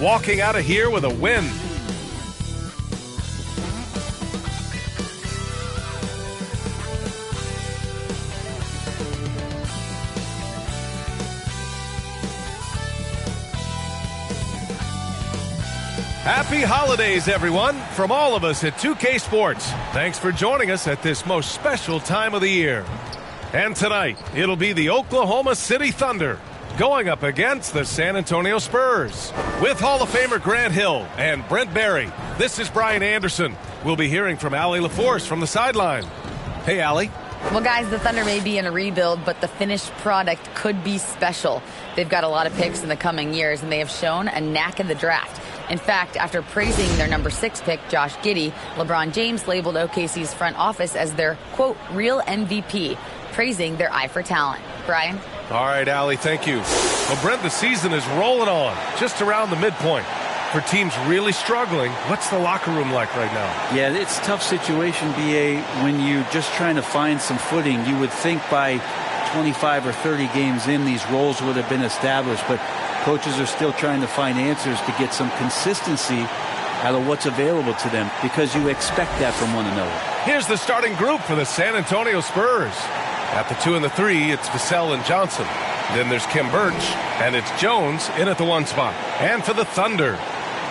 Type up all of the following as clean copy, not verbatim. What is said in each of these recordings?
walking out of here with a win. Happy holidays, everyone, from all of us at 2K Sports. Thanks for joining us at this most special time of the year. And tonight, it'll be the Oklahoma City Thunder going up against the San Antonio Spurs. With Hall of Famer Grant Hill and Brent Barry, this is Brian Anderson. We'll be hearing from Allie LaForce from the sideline. Hey, Allie. Well, guys, the Thunder may be in a rebuild, but the finished product could be special. They've got a lot of picks in the coming years, and they have shown a knack in the draft. In fact, after praising their number 6 pick, Josh Giddey, LeBron James labeled OKC's front office as their, quote, real MVP, praising their eye for talent. Brian? All right, Allie, thank you. Well, Brent, the season is rolling on, just around the midpoint. For teams really struggling, what's the locker room like right now? Yeah, it's a tough situation, B.A., when you're just trying to find some footing. You would think by 25 or 30 games in, these roles would have been established, but coaches are still trying to find answers to get some consistency out of what's available to them, because you expect that from one another. Here's the starting group for the San Antonio Spurs. At the 2 and the 3, it's Vassell and Johnson. Then there's Kim Birch, and it's Jones in at the 1 spot. And for the Thunder,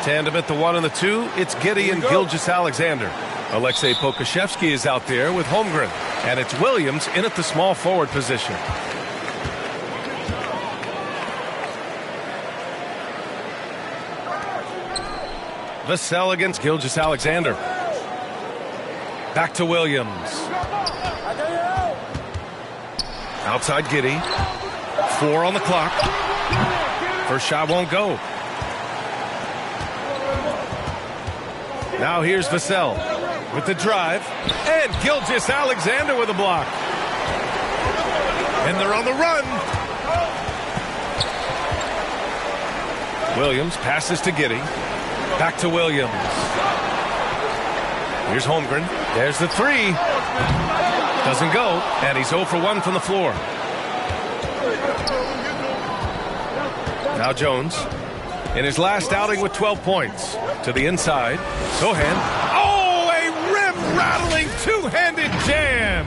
tandem at the 1 and the 2, it's Giddey and Gilgeous-Alexander. Alexei Pokusevski is out there with Holmgren, and it's Williams in at the small forward position. Vassell against Gilgeous-Alexander. Back to Williams. Outside Giddey. 4 on the clock. First shot won't go. Now here's Vassell with the drive. And Gilgeous-Alexander with a block. And they're on the run. Williams passes to Giddey. Back to Williams. Here's Holmgren. There's the 3. Doesn't go. And he's 0 for 1 from the floor. Now Jones in his last outing with 12 points. To the inside. Sohan. Oh, a rim-rattling two-handed jam.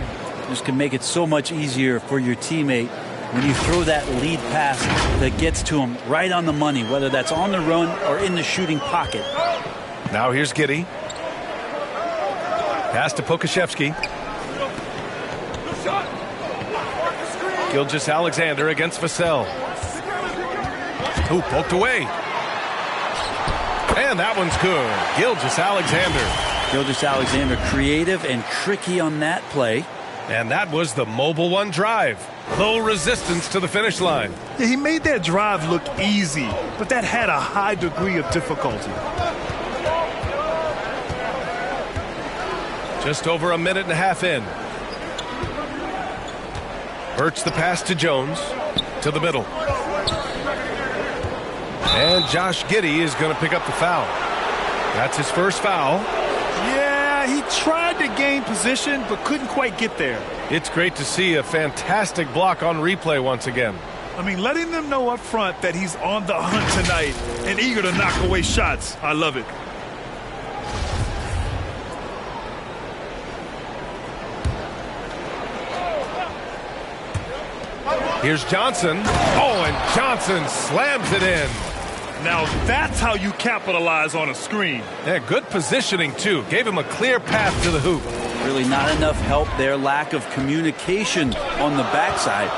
This can make it so much easier for your teammate when you throw that lead pass that gets to him right on the money, whether that's on the run or in the shooting pocket. Now here's Giddey. Pass to Pokusevski. Gilgeous-Alexander against Vassell. Who poked away. And that one's good. Gilgeous-Alexander. Gilgeous-Alexander creative and tricky on that play. And that was the Mobile One drive. Low resistance to the finish line. Yeah, he made that drive look easy, but that had a high degree of difficulty. Just over a minute and a half in. Birch the pass to Jones. To the middle. And Josh Giddey is going to pick up the foul. That's his first foul. Yeah, he tried to gain position, but couldn't quite get there. It's great to see a fantastic block on replay once again. I mean, letting them know up front that he's on the hunt tonight and eager to knock away shots. I love it. Here's Johnson. Oh, and Johnson slams it in. Now that's how you capitalize on a screen. Yeah, good positioning, too. Gave him a clear path to the hoop. Really not enough help there. Lack of communication on the backside.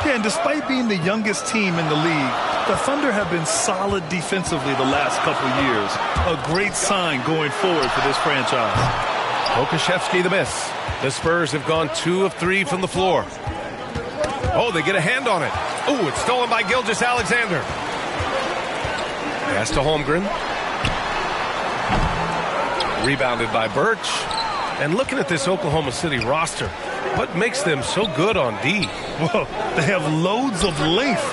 Yeah, and despite being the youngest team in the league, the Thunder have been solid defensively the last couple years. A great sign going forward for this franchise. Pokusevski the miss. The Spurs have gone 2 of 3 from the floor. Oh, they get a hand on it. Oh, it's stolen by Gilgeous-Alexander. Pass to Holmgren. Rebounded by Birch. And looking at this Oklahoma City roster, what makes them so good on D? Well, they have loads of length.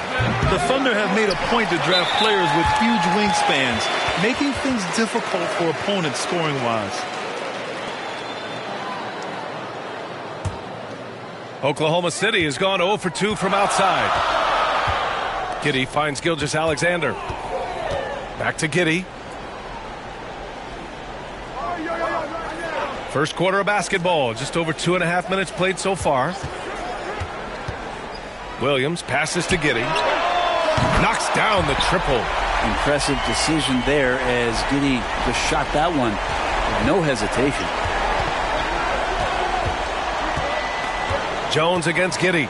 The Thunder have made a point to draft players with huge wingspans, making things difficult for opponents scoring-wise. Oklahoma City has gone 0 for 2 from outside. Giddey finds Gilgeous-Alexander. Back to Giddey. First quarter of basketball. Just over 2.5 minutes played so far. Williams passes to Giddey. Knocks down the triple. Impressive decision there as Giddey just shot that one with no hesitation. Jones against Giddey.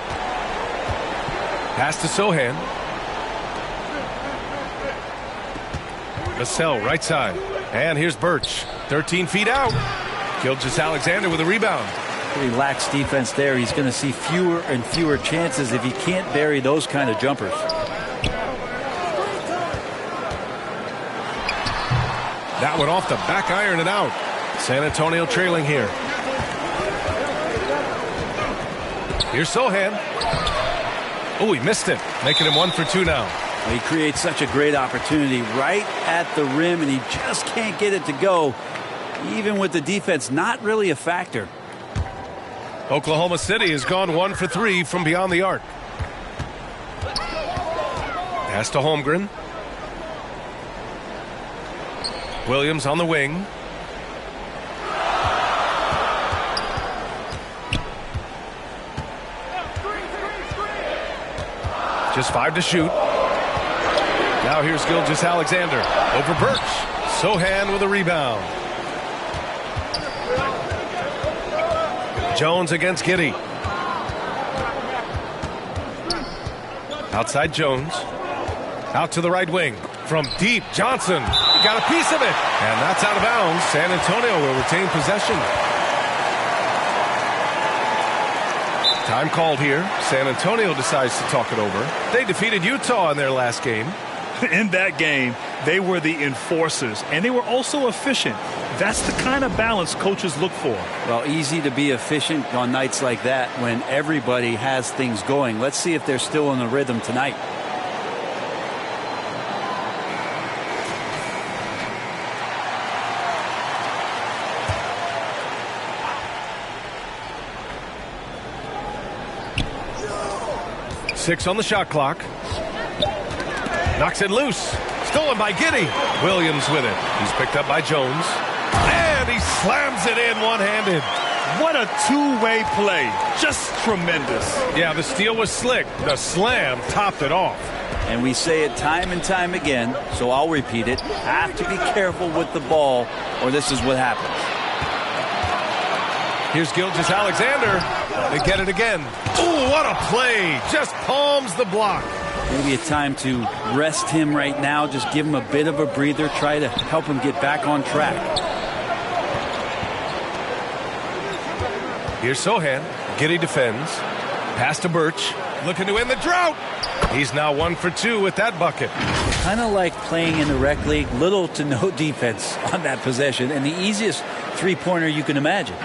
Pass to Sohan. Vassell right side. And here's Birch. 13 feet out. Gilgeous-Alexander with a rebound. Pretty lax defense there. He's going to see fewer and fewer chances if he can't bury those kind of jumpers. That one off the back iron and out. San Antonio trailing here. Here's Sohan. Oh, he missed it. Making him 1 for 2 now. Well, he creates such a great opportunity right at the rim, and he just can't get it to go. Even with the defense not really a factor. Oklahoma City has gone 1 for 3 from beyond the arc. Pass to Holmgren. Williams on the wing. Just 5 to shoot. Now here's Gilgeous-Alexander over Birch. Sohan with a rebound. Jones against Giddey. Outside Jones. Out to the right wing. From deep, Johnson. Got a piece of it. And that's out of bounds. San Antonio will retain possession. Time called here. San Antonio decides to talk it over. They defeated Utah in their last game. In that game, they were the enforcers, and they were also efficient. That's the kind of balance coaches look for. Well, easy to be efficient on nights like that when everybody has things going. Let's see if they're still in the rhythm tonight. Six on the shot clock. Knocks it loose. Stolen by Giddey. Williams with it. He's picked up by Jones. And he slams it in one-handed. What a two-way play. Just tremendous. Yeah, the steal was slick. The slam topped it off. And we say it time and time again, so I'll repeat it. Have to be careful with the ball, or this is what happens. Here's Gilgeous-Alexander. They get it again. Ooh, what a play. Just palms the block. Maybe a time to rest him right now. Just give him a bit of a breather. Try to help him get back on track. Here's Sohan. Giddey defends. Pass to Birch. Looking to end the drought. He's now 1 for 2 with that bucket. Kind of like playing in the rec league. Little to no defense on that possession. And the easiest three-pointer you can imagine.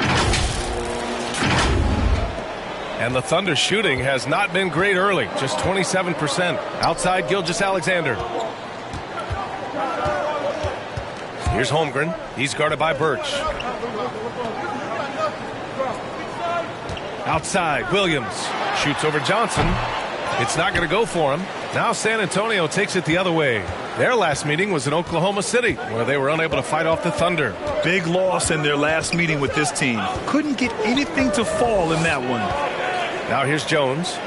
And the Thunder shooting has not been great early. Just 27%. Outside Gilgeous-Alexander. Here's Holmgren. He's guarded by Birch. Outside, Williams. Shoots over Johnson. It's not going to go for him. Now San Antonio takes it the other way. Their last meeting was in Oklahoma City, where they were unable to fight off the Thunder. Big loss in their last meeting with this team. Couldn't get anything to fall in that one. Now here's Jones.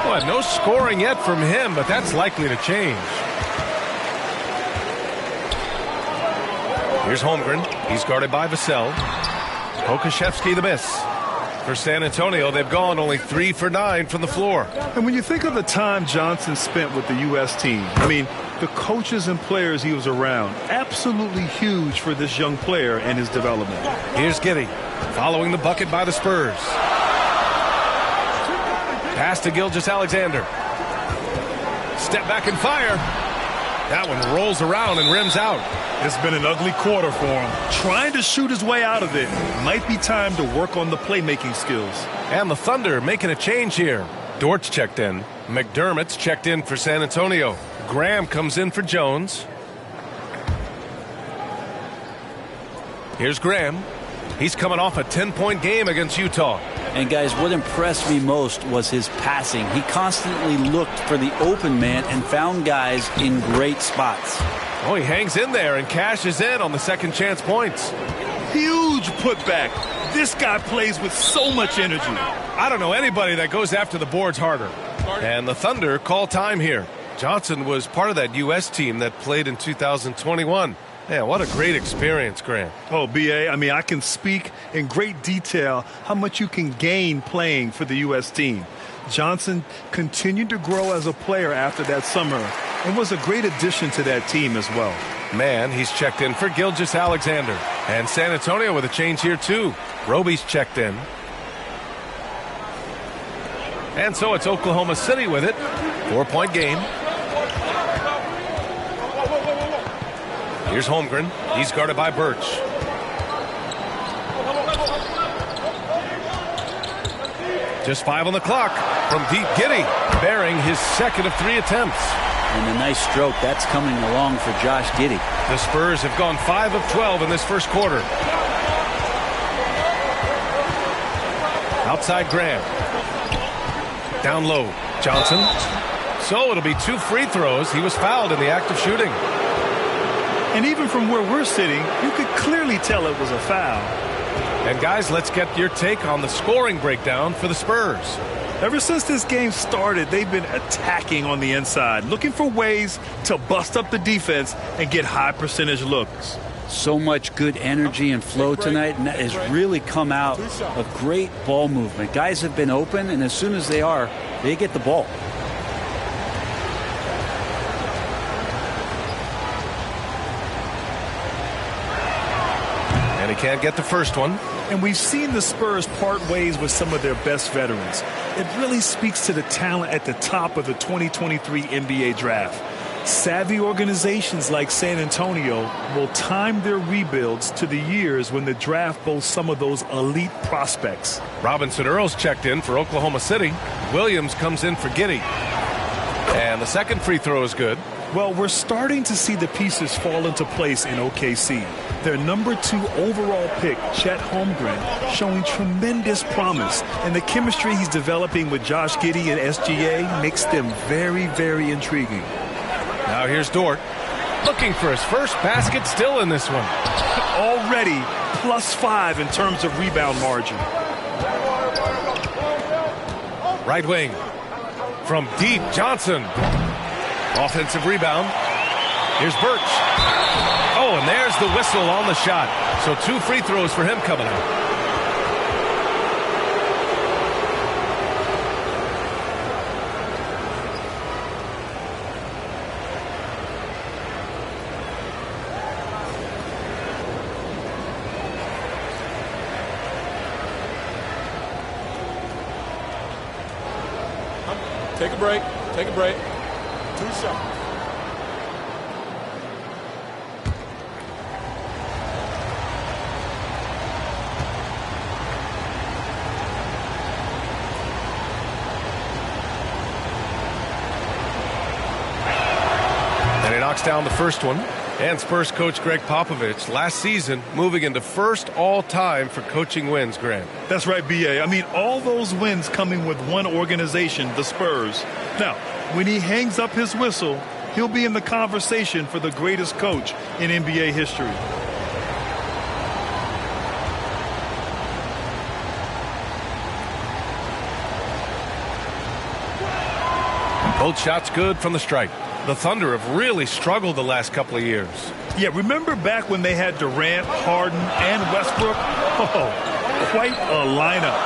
Well, no scoring yet from him, but that's likely to change. Here's Holmgren. He's guarded by Vassell. Pokashevsky the miss. For San Antonio, they've gone only 3 for 9 from the floor. And when you think of the time Johnson spent with the U.S. team, I mean, the coaches and players he was around, absolutely huge for this young player and his development. Here's Giddey, following the bucket by the Spurs. Pass to Gilgeous-Alexander. Step back and fire. That one rolls around and rims out. It's been an ugly quarter for him. Trying to shoot his way out of it. Might be time to work on the playmaking skills. And the Thunder making a change here. Dortch checked in. McDermott's checked in for San Antonio. Graham comes in for Jones. Here's Graham. He's coming off a 10-point game against Utah. And guys, what impressed me most was his passing. He constantly looked for the open man and found guys in great spots. Oh, he hangs in there and cashes in on the second chance points. Huge putback. This guy plays with so much energy. I don't know anybody that goes after the boards harder. And the Thunder call time here. Johnson was part of that U.S. team that played in 2021. Yeah, what a great experience, Grant. Oh, B.A., I mean, I can speak in great detail how much you can gain playing for the U.S. team. Johnson continued to grow as a player after that summer and was a great addition to that team as well. Man, he's checked in for Gilgeous-Alexander. And San Antonio with a change here, too. Roby's checked in. And so it's Oklahoma City with it. 4-point game. Here's Holmgren. He's guarded by Birch. Just 5 on the clock from deep. Giddey bearing his second of 3 attempts. And a nice stroke. That's coming along for Josh Giddey. The Spurs have gone 5 of 12 in this first quarter. Outside Graham. Down low. Johnson. So it'll be 2 free throws. He was fouled in the act of shooting. And even from where we're sitting, you could clearly tell it was a foul. And guys, let's get your take on the scoring breakdown for the Spurs. Ever since this game started, they've been attacking on the inside, looking for ways to bust up the defense and get high percentage looks. So much good energy and flow tonight, and that has really come out of great ball movement. Guys have been open, and as soon as they are, they get the ball. And he can't get the first one. And we've seen the Spurs part ways with some of their best veterans. It really speaks to the talent at the top of the 2023 NBA draft. Savvy organizations like San Antonio will time their rebuilds to the years when the draft boasts some of those elite prospects. Robinson Earls checked in for Oklahoma City. Williams comes in for Giddey. And the second free throw is good. Well, we're starting to see the pieces fall into place in OKC. Their number 2 overall pick, Chet Holmgren, showing tremendous promise. And the chemistry he's developing with Josh Giddey and SGA makes them very, very intriguing. Now here's Dort. Looking for his first basket still in this one. Already +5 in terms of rebound margin. Right wing. From deep, Johnson. Offensive rebound. Here's Birch. Oh, and there's the whistle on the shot. So 2 free throws for him coming up. Take a break. Take a break. 2 shots. And he knocks down the first one. And Spurs coach Greg Popovich last season moving into first all-time for coaching wins, Grant. That's right, B.A. I mean, all those wins coming with one organization, the Spurs. Now, when he hangs up his whistle, he'll be in the conversation for the greatest coach in NBA history. Both shots good from the stripe. The Thunder have really struggled the last couple of years. Yeah, remember back when they had Durant, Harden, and Westbrook? Oh, quite a lineup.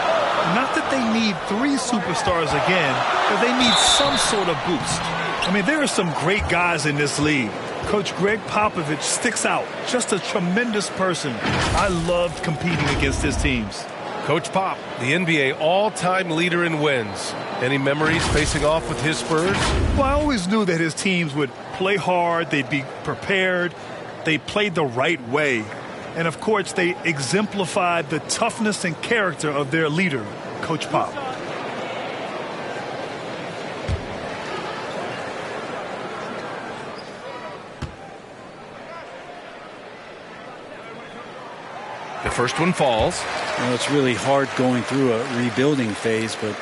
Not that they need 3 superstars again, but they need some sort of boost. I mean, there are some great guys in this league. Coach Greg Popovich sticks out. Just a tremendous person. I loved competing against his teams. Coach Pop, the NBA all-time leader in wins. Any memories facing off with his Spurs? Well, I always knew that his teams would play hard, they'd be prepared, they played the right way. And, of course, they exemplified the toughness and character of their leader, Coach Pop. The first one falls. Well, it's really hard going through a rebuilding phase, but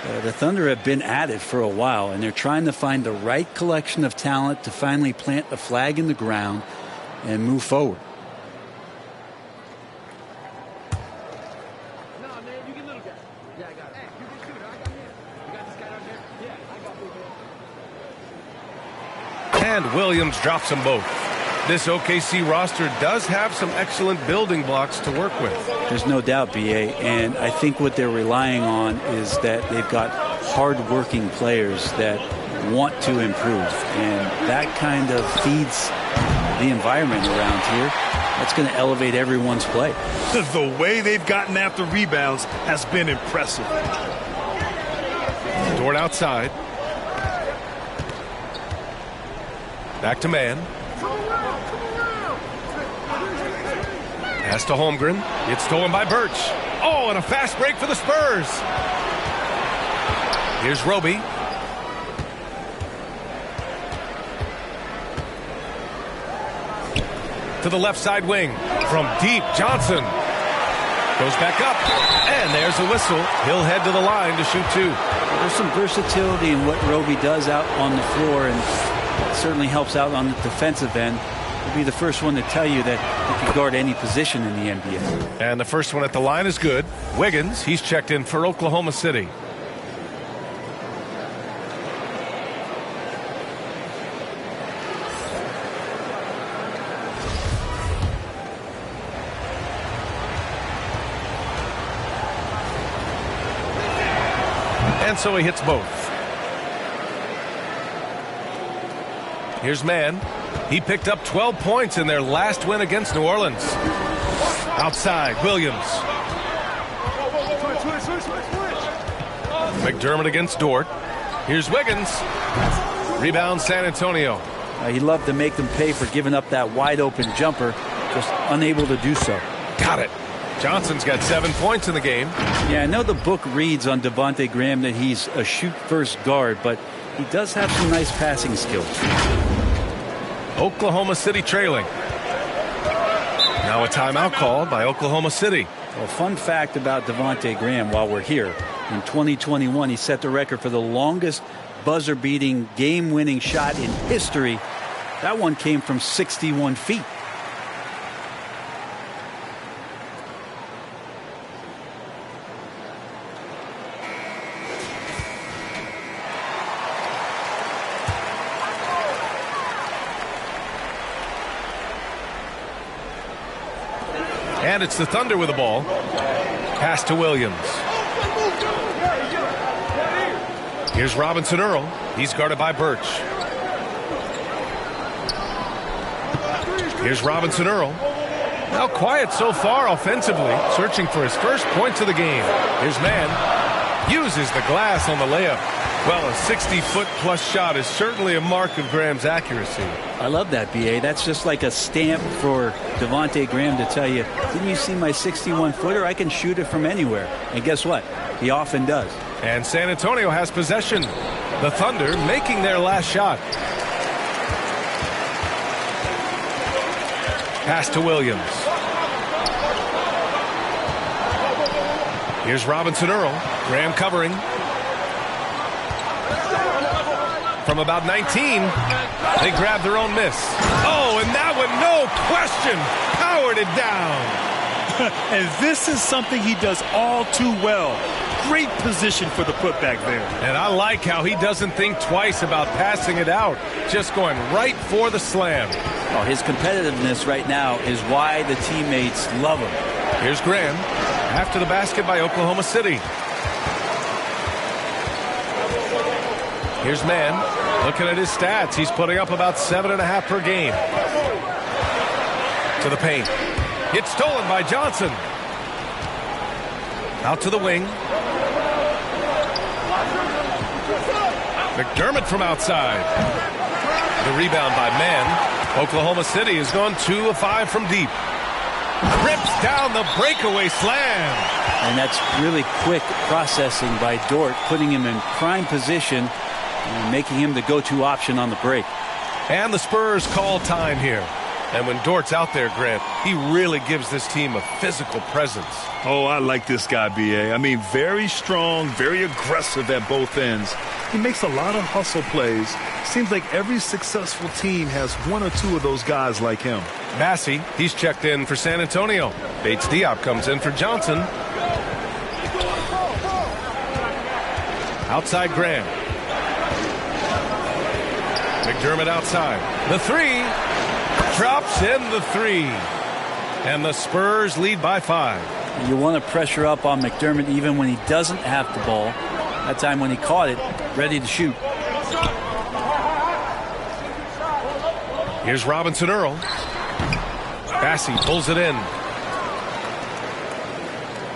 The Thunder have been at it for a while, and they're trying to find the right collection of talent to finally plant the flag in the ground and move forward. And Williams drops them both. This OKC roster does have some excellent building blocks to work with. There's no doubt, BA, and I think what they're relying on is that they've got hard-working players that want to improve, and that kind of feeds the environment around here. That's going to elevate everyone's play. The way they've gotten after rebounds has been impressive. Dort outside. Back to man. Pass to Holmgren. It's stolen by Birch. Oh, and a fast break for the Spurs. Here's Roby. To the left side wing. From deep, Johnson. Goes back up. And there's a whistle. He'll head to the line to shoot two. There's some versatility in what Roby does out on the floor, and it certainly helps out on the defensive end. He'll be the first one to tell you that he can guard any position in the NBA. And the first one at the line is good. Wiggins, he's checked in for Oklahoma City. And so he hits both. Here's Mann. He picked up 12 points in their last win against New Orleans. Outside, Williams. McDermott against Dort. Here's Wiggins. Rebound, San Antonio. He loved to make them pay for giving up that wide-open jumper, just unable to do so. Got it. Johnson's got 7 points in the game. Yeah, I know the book reads on Devontae Graham that he's a shoot-first guard, but he does have some nice passing skills. Oklahoma City trailing. Now a timeout called by Oklahoma City. Well, fun fact about Devontae Graham while we're here. In 2021, he set the record for the longest buzzer-beating, game-winning shot in history. That one came from 61 feet. And it's the Thunder with the ball. Pass to Williams. Here's Robinson Earl. He's guarded by Birch. Here's Robinson Earl. Now quiet so far offensively, searching for his first points of the game. Here's Mann. Uses the glass on the layup. Well, a 60-foot-plus shot is certainly a mark of Graham's accuracy. I love that, B.A. That's just like a stamp for Devontae Graham to tell you, didn't you see my 61-footer? I can shoot it from anywhere. And guess what? He often does. And San Antonio has possession. The Thunder making their last shot. Pass to Williams. Here's Robinson Earl. Graham covering. From about 19, they grab their own miss. Oh, and that one, no question, powered it down. And this is something he does all too well. Great position for the putback there. And I like how he doesn't think twice about passing it out, just going right for the slam. Oh, his competitiveness right now is why the teammates love him. Here's Graham, after the basket by Oklahoma City. Here's Mann. Looking at his stats, he's putting up about 7.5 per game. To the paint. It's stolen by Johnson. Out to the wing. McDermott from outside. The rebound by Mann. Oklahoma City has gone 2 of 5 from deep. Rips down the breakaway slam. And that's really quick processing by Dort, putting him in prime position and making him the go-to option on the break. And the Spurs call time here. And when Dort's out there, Grant, he really gives this team a physical presence. Oh, I like this guy, B.A. I mean, very strong, very aggressive at both ends. He makes a lot of hustle plays. Seems like every successful team has one or two of those guys like him. Massey, he's checked in for San Antonio. Bates Diop comes in for Johnson. Outside Graham. McDermott outside. The three. Drops in the three. And the Spurs lead by 5. You want to pressure up on McDermott even when he doesn't have the ball. That time when he caught it, ready to shoot. Here's Robinson Earl. Bassey pulls it in.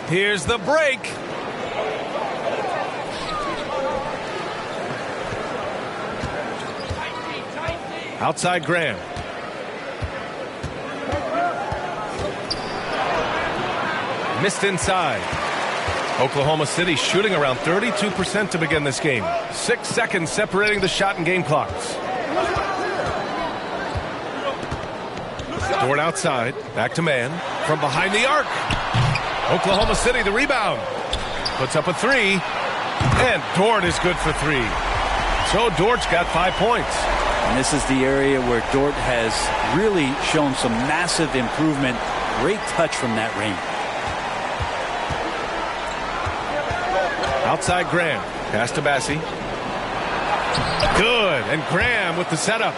Here's the break. Outside Graham. Missed inside. Oklahoma City shooting around 32% to begin this game. 6 seconds separating the shot and game clocks. Dort outside. Back to man. From behind the arc. Oklahoma City the rebound. Puts up a three. And Dort is good for 3. So Dort's got 5 points. And this is the area where Dort has really shown some massive improvement. Great touch from that range. Outside Graham. Pass to Bassey. Good. And Graham with the setup.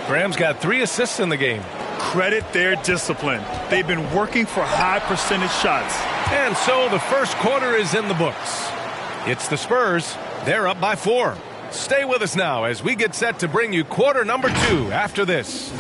Graham's got 3 assists in the game. Credit their discipline. They've been working for high percentage shots. And so the first quarter is in the books. It's the Spurs. They're up by 4. Stay with us now as we get set to bring you quarter number 2 after this.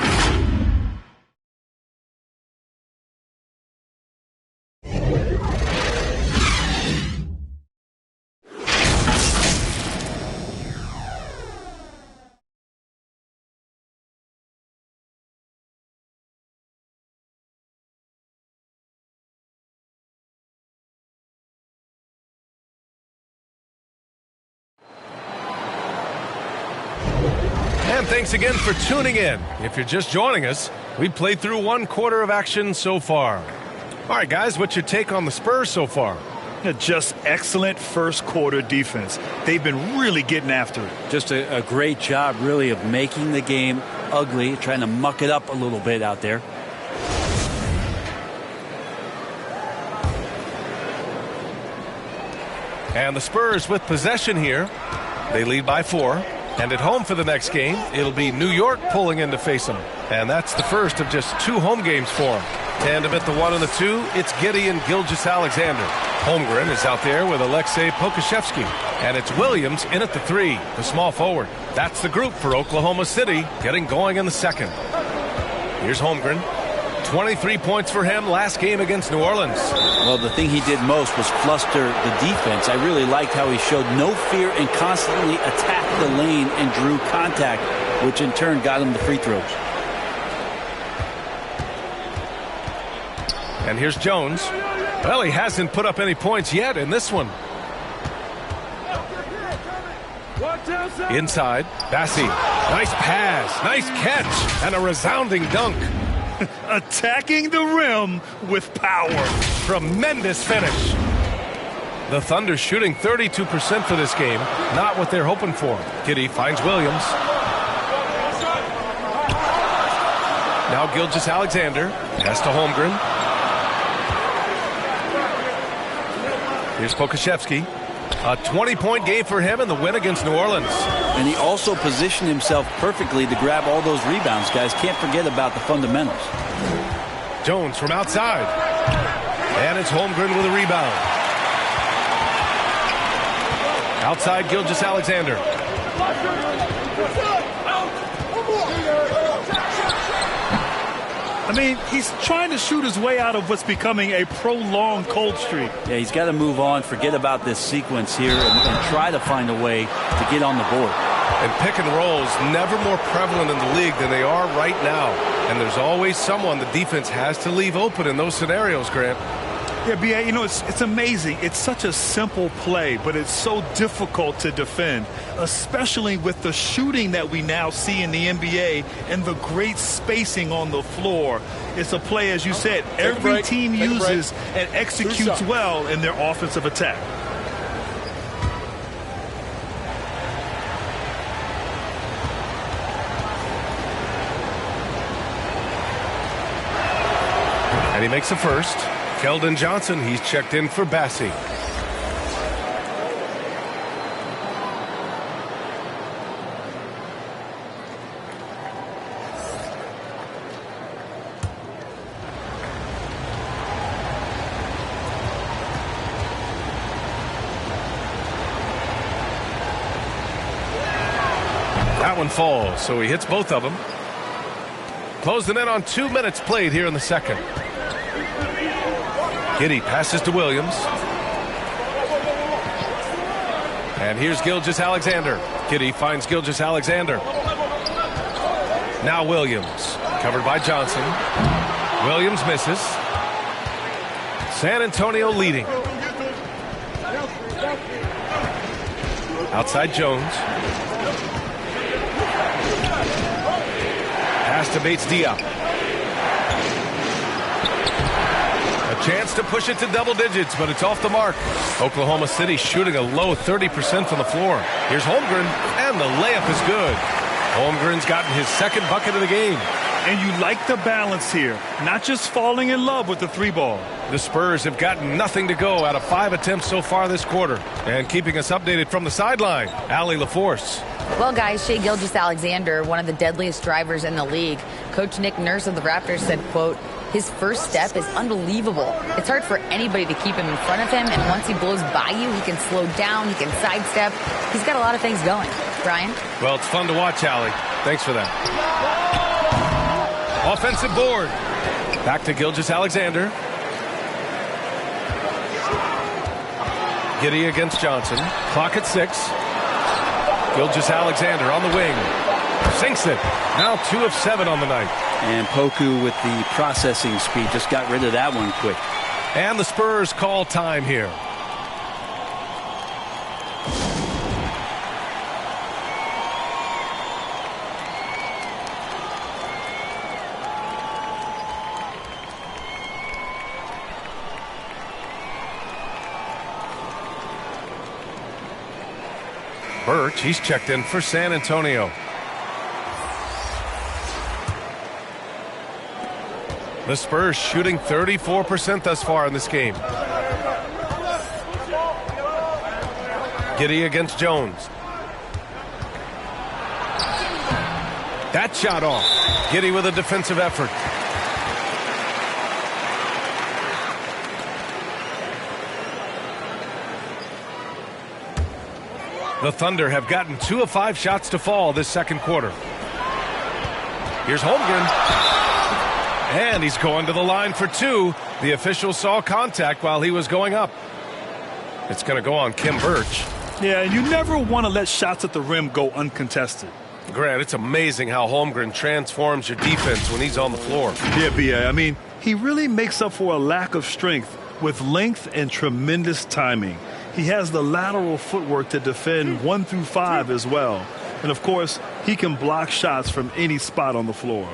And thanks again for tuning in. If you're just joining us, we've played through 1 quarter of action so far. All right, guys, what's your take on the Spurs so far? Just excellent first quarter defense. They've been really getting after it. Just a great job, really, of making the game ugly, trying to muck it up a little bit out there. And the Spurs with possession here. They lead by 4. And at home for the next game, it'll be New York pulling in to face them. And that's the first of just 2 home games for them. Tandem at the 1 and the 2, it's Giddey and Gilgeous-Alexander. Holmgren is out there with Alexei Pokusevski. And it's Williams in at the 3, the small forward. That's the group for Oklahoma City, getting going in the second. Here's Holmgren. 23 points for him last game against New Orleans. Well, the thing he did most was fluster the defense. I really liked how he showed no fear and constantly attacked the lane and drew contact, which in turn got him the free throws. And here's Jones. Well, he hasn't put up any points yet in this one. Inside, Bassey. Nice pass, nice catch, and a resounding dunk. Attacking the rim with power. Tremendous finish. The Thunder shooting 32% for this game. Not what they're hoping for. Giddey finds Williams. Now Gilgeous-Alexander. Pass to Holmgren. Here's Pokusevski. A 20-point game for him in the win against New Orleans. And he also positioned himself perfectly to grab all those rebounds, guys. Can't forget about the fundamentals. Jones from outside. And it's Holmgren with a rebound. Outside Gilgeous-Alexander. I mean, he's trying to shoot his way out of what's becoming a prolonged cold streak. Yeah, he's got to move on, forget about this sequence here, and try to find a way to get on the board. And pick and rolls never more prevalent in the league than they are right now. And there's always someone the defense has to leave open in those scenarios, Grant. Yeah, B.A., you know, it's amazing. It's such a simple play, but it's so difficult to defend, especially with the shooting that we now see in the NBA and the great spacing on the floor. It's a play, as you said, every team uses and executes well in their offensive attack. And he makes the first. Keldon Johnson, he's checked in for Bassie. That one falls, so he hits both of them. Closing in on 2 minutes played here in the second. Giddey passes to Williams. And here's Gilgeous-Alexander. Giddey finds Gilgeous-Alexander. Now Williams. Covered by Johnson. Williams misses. San Antonio leading. Outside Jones. Pass to Bates-Diop. Chance to push it to double digits, but it's off the mark. Oklahoma City shooting a low 30% from the floor. Here's Holmgren, and the layup is good. Holmgren's gotten his second bucket of the game. And you like the balance here, not just falling in love with the three ball. The Spurs have gotten nothing to go out of 5 attempts so far this quarter. And keeping us updated from the sideline, Allie LaForce. Well, guys, Shai Gilgeous-Alexander, one of the deadliest drivers in the league. Coach Nick Nurse of the Raptors said, quote, his first step is unbelievable. It's hard for anybody to keep him in front of him, and once he blows by you, he can slow down, he can sidestep. He's got a lot of things going. Brian? Well, it's fun to watch, Allie. Thanks for that. Offensive board. Back to Gilgeous-Alexander. Giddey against Johnson. Clock at 6. Gilgeous-Alexander on the wing. Sinks it. Now 2 of 7 on the night. And Poku with the processing speed just got rid of that one quick. And the Spurs call time here. Birch, he's checked in for San Antonio. The Spurs shooting 34% thus far in this game. Giddey against Jones. That shot off. Giddey with a defensive effort. The Thunder have gotten 2 of 5 shots to fall this second quarter. Here's Holmgren. And he's going to the line for 2. The official saw contact while he was going up. It's going to go on Khem Birch. Yeah, you never want to let shots at the rim go uncontested. Grant, it's amazing how Holmgren transforms your defense when he's on the floor. Yeah, B.A., I mean, he really makes up for a lack of strength with length and tremendous timing. He has the lateral footwork to defend 1 through 5 as well. And, of course, he can block shots from any spot on the floor.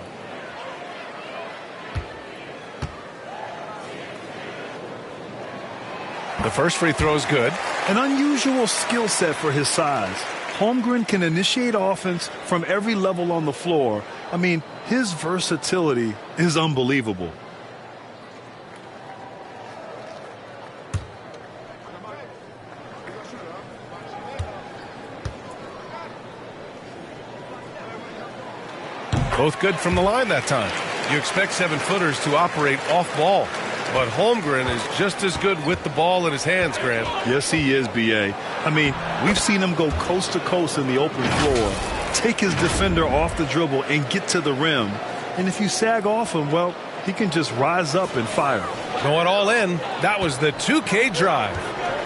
The first free throw is good. An unusual skill set for his size. Holmgren can initiate offense from every level on the floor. I mean, his versatility is unbelievable. Both good from the line that time. You expect 7-footers to operate off ball, but Holmgren is just as good with the ball in his hands, Grant. Yes, he is, B.A. I mean, we've seen him go coast to coast in the open floor, take his defender off the dribble and get to the rim. And if you sag off him, well, he can just rise up and fire. Going all in, that was the 2K drive.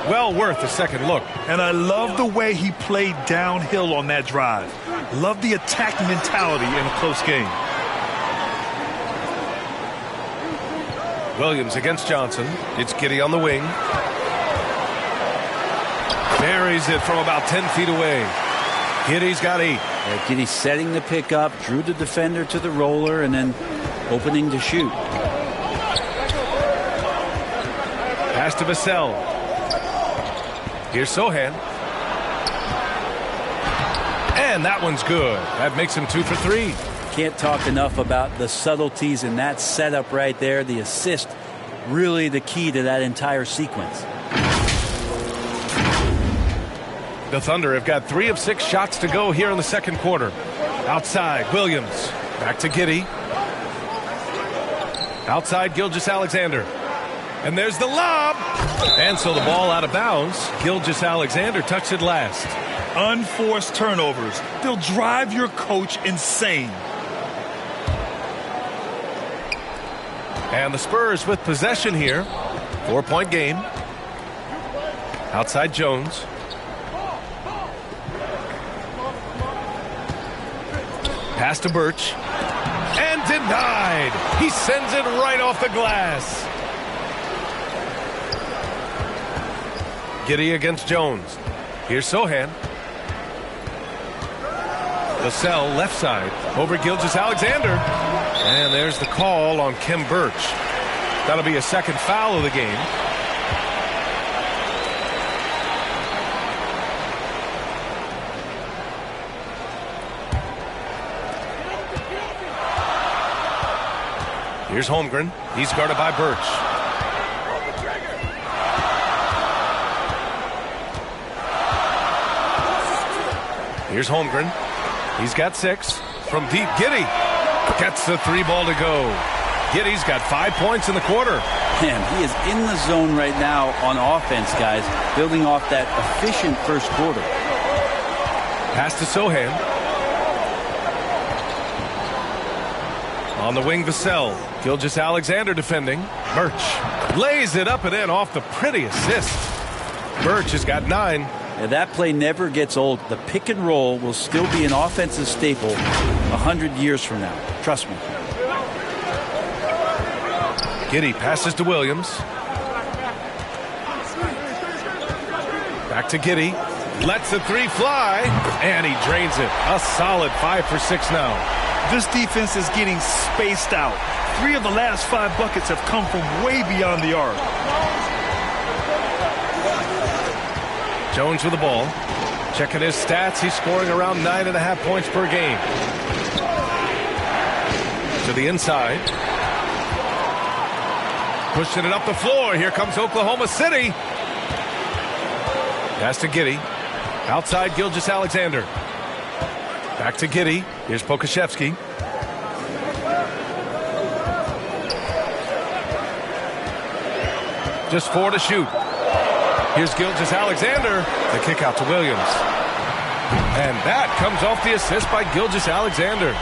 Well worth a second look. And I love the way he played downhill on that drive. Love the attack mentality in a close game. Williams against Johnson. It's Giddey on the wing. Buries it from about 10 feet away. Giddey's got 8. Giddey setting the pick up, drew the defender to the roller, and then opening to shoot. Pass to Vassell. Here's Sohan. And that one's good. That makes him 2 for 3. Can't talk enough about the subtleties in that setup right there. The assist, really the key to that entire sequence. The Thunder have got 3 of 6 shots to go here in the second quarter. Outside, Williams. Back to Giddey. Outside, Gilgeous-Alexander. And there's the lob. And so the ball out of bounds. Gilgeous-Alexander touched it last. Unforced turnovers. They'll drive your coach insane. And the Spurs with possession here. 4-point game. Outside Jones. Pass to Birch. And denied. He sends it right off the glass. Giddey against Jones. Here's Sohan. Vassell left side. Over Gilgeous-Alexander. And there's the call on Khem Birch. That'll be a second foul of the game. Here's Holmgren. He's guarded by Birch. Here's Holmgren. He's got 6. From deep, Giddey gets the 3 ball to go. Giddey's got 5 points in the quarter. Man, he is in the zone right now on offense, guys, building off that efficient first quarter. Pass to Sohan. On the wing, Vassell. Gilgeous-Alexander defending. Birch lays it up and in off the pretty assist. Birch has got 9. Yeah, that play never gets old. The pick and roll will still be an offensive staple 100 years from now. Trust me. Giddey passes to Williams. Back to Giddey. Lets the 3 fly. And he drains it. A solid 5 for 6 now. This defense is getting spaced out. 3 of the last 5 buckets have come from way beyond the arc. Jones with the ball. Checking his stats. He's scoring around 9.5 points per game. To the inside. Pushing it up the floor. Here comes Oklahoma City. Pass to Giddey. Outside Gilgeous-Alexander. Back to Giddey. Here's Pokusevski. Just 4 to shoot. Here's Gilgeous-Alexander. The kick out to Williams. And that comes off the assist by Gilgeous-Alexander.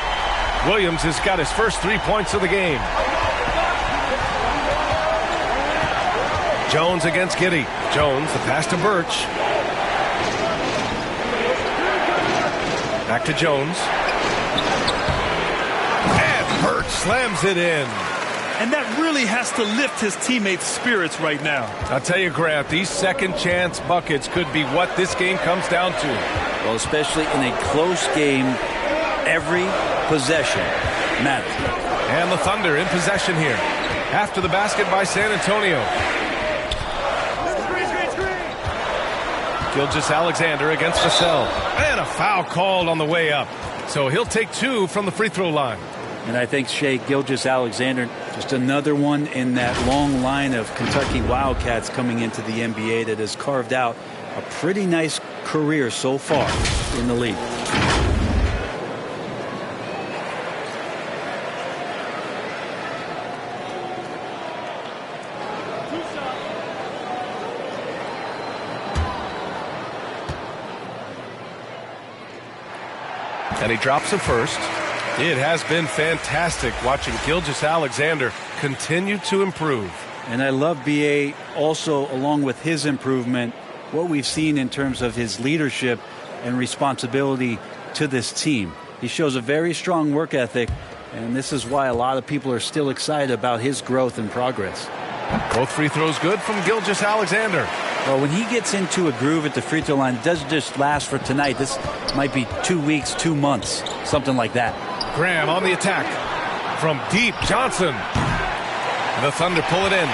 Williams has got his first 3 points of the game. Jones against Giddey. Jones, the pass to Birch. Back to Jones. And Birch slams it in. And that really has to lift his teammates' spirits right now. I'll tell you, Grant, these second chance buckets could be what this game comes down to. Well, especially in a close game, every possession matters. And the Thunder in possession here. After the basket by San Antonio. Gilgeous-Alexander against Vassell. And a foul called on the way up. So he'll take 2 from the free throw line. And I think Shea Gilgeous-Alexander, just another one in that long line of Kentucky Wildcats coming into the NBA that has carved out a pretty nice career so far in the league. And he drops it first. It has been fantastic watching Gilgeous-Alexander continue to improve. And I love B.A. also, along with his improvement, what we've seen in terms of his leadership and responsibility to this team. He shows a very strong work ethic, And this is why a lot of people are still excited about his growth and progress. Both free throws good from Gilgeous-Alexander. Well, when he gets into a groove at the free throw line, it doesn't just last for tonight. This might be 2 weeks, 2 months, something like that. Graham on the attack. From deep, Johnson. The Thunder pull it in.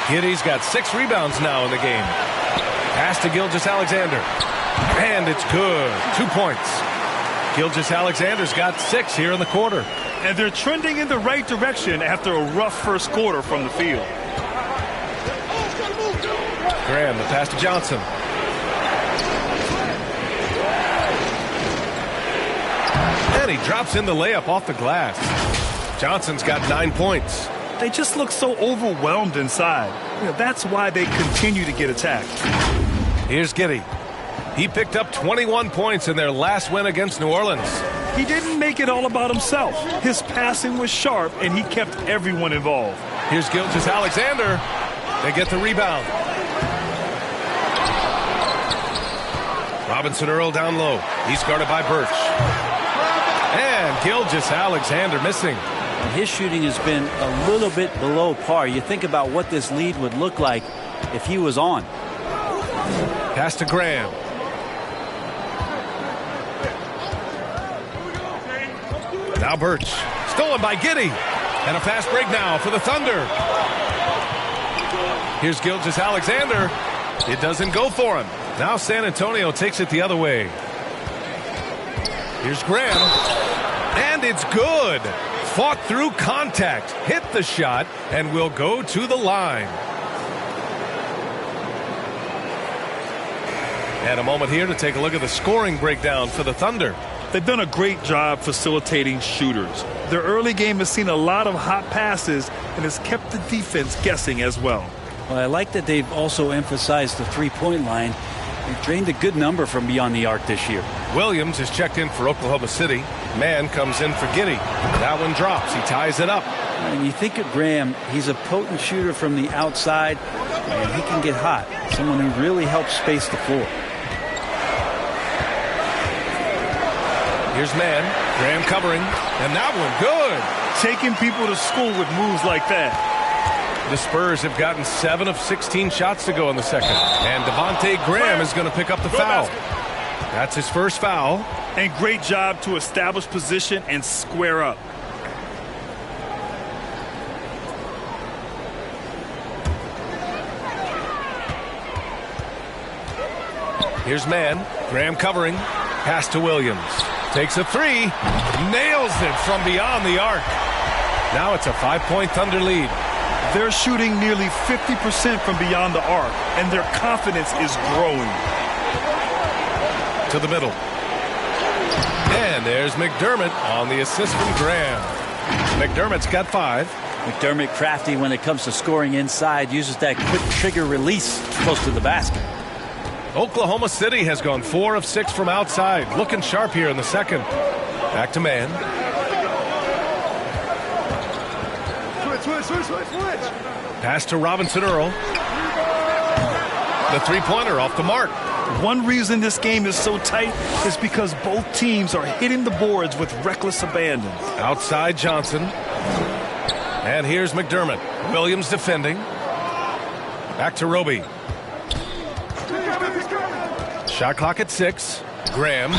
Giddey's got 6 rebounds now in the game. Pass to Gilgeous-Alexander. And it's good. 2 points. Gilgeous-Alexander's got 6 here in the quarter. And they're trending in the right direction after a rough first quarter from the field. Graham, the pass to Johnson. And he drops in the layup off the glass. Johnson's got 9 points. They just look so overwhelmed inside. That's why they continue to get attacked. Here's Giddey. He picked up 21 points in their last win against New Orleans. He didn't make it all about himself. His passing was sharp, and he kept everyone involved. Here's Gilgeous-Alexander. They get the rebound. Robinson Earl down low. He's guarded by Birch. And Gilgeous-Alexander missing. His shooting has been a little bit below par. You think about what this lead would look like if he was on. Pass to Graham. Now Birch. Stolen by Giddey. And a fast break now for the Thunder. Here's Gilgeous-Alexander. It doesn't go for him. Now San Antonio takes it the other way. Here's Graham. And it's good. Fought through contact. Hit the shot and will go to the line. And a moment here to take a look at the scoring breakdown for the Thunder. They've done a great job facilitating shooters. Their early game has seen a lot of hot passes and has kept the defense guessing as well. Well, I like that they've also emphasized the three-point line. They've drained a good number from beyond the arc this year. Williams is checked in for Oklahoma City. Mann comes in for Giddey. That one drops. He ties it up. And you think of Graham, he's a potent shooter from the outside, and he can get hot. Someone who really helps space the floor. Here's Mann. Graham covering. And that one good. Taking people to school with moves like that. The Spurs have gotten 7 of 16 shots to go in the second. And Devontae Graham is going to pick up the foul. That's his first foul. And great job to establish position and square up. Here's Mann. Graham covering. Pass to Williams. Takes a three. Nails it from beyond the arc. Now it's a 5-point Thunder lead. They're shooting nearly 50% from beyond the arc, and their confidence is growing. To the middle. And there's McDermott on the assist from Graham. McDermott's got 5. McDermott crafty when it comes to scoring inside, uses that quick trigger release close to the basket. Oklahoma City has gone 4 of 6 from outside. Looking sharp here in the second. Back to Mann. Switch. Pass to Robinson Earl. The three-pointer off the mark. One reason this game is so tight is because both teams are hitting the boards with reckless abandon. Outside Johnson. And here's McDermott. Williams defending. Back to Roby. Shot clock at 6. Graham.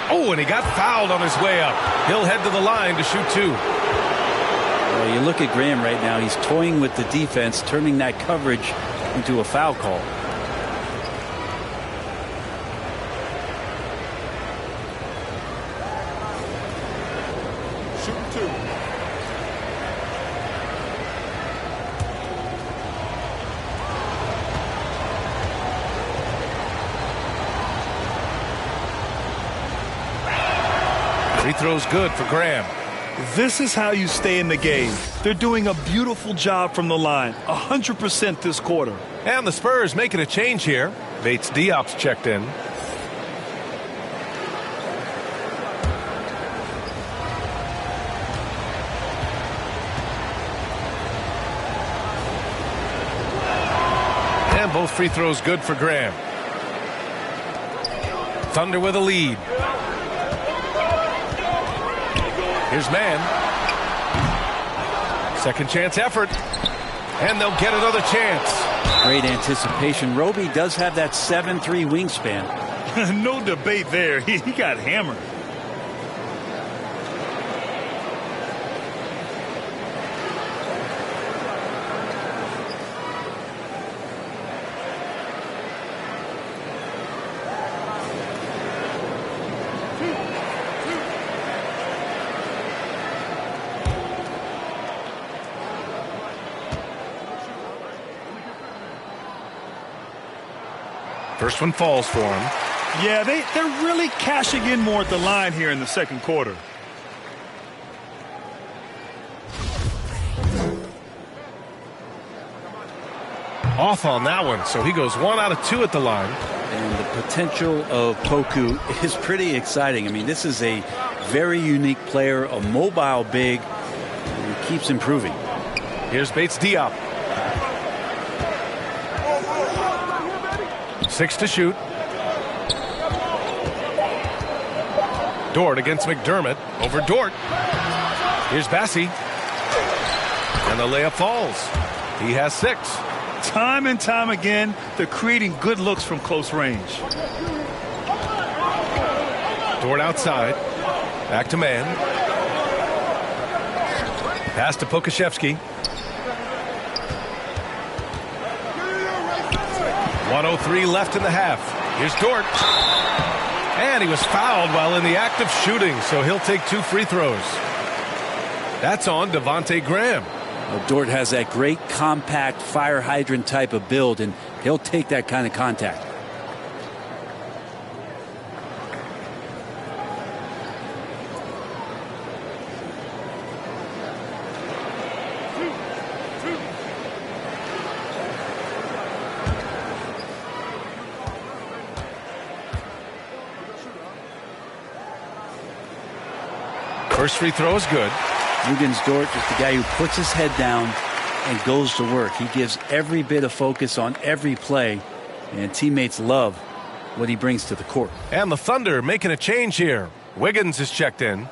Oh, and he got fouled on his way up. He'll head to the line to shoot 2. Well, you look at Graham right now. He's toying with the defense, turning that coverage into a foul call. Shooting 2. Free throw's good for Graham. This is how you stay in the game. They're doing a beautiful job from the line. 100% this quarter. And the Spurs making a change here. Bates Diop's checked in. And both free throws good for Graham. Thunder with a lead. Here's Here's man. Second chance effort. And they'll get another chance. Great anticipation. Roby does have that 7'3" wingspan. No debate there. He got hammered. First one falls for him. Yeah, they're really cashing in more at the line here in the second quarter. Off on that one, so he goes 1 out of 2 at the line. And the potential of Poku is pretty exciting. I mean, this is a very unique player, a mobile big, and he keeps improving. Here's Bates Diop. 6 to shoot. Dort against McDermott. Over Dort. Here's Bassi. And the layup falls. He has 6. Time and time again, they're creating good looks from close range. Dort outside. Back to man. Pass to Pokashevsky. 1:03 left in the half. Here's Dort. And he was fouled while in the act of shooting, so he'll take 2 free throws. That's on Devontae Graham. Well, Dort has that great compact fire hydrant type of build, and he'll take that kind of contact. First free throw is good. Mugens Dort is the guy who puts his head down and goes to work. He gives every bit of focus on every play, and teammates love what he brings to the court. And the Thunder making a change here. Wiggins is checked in.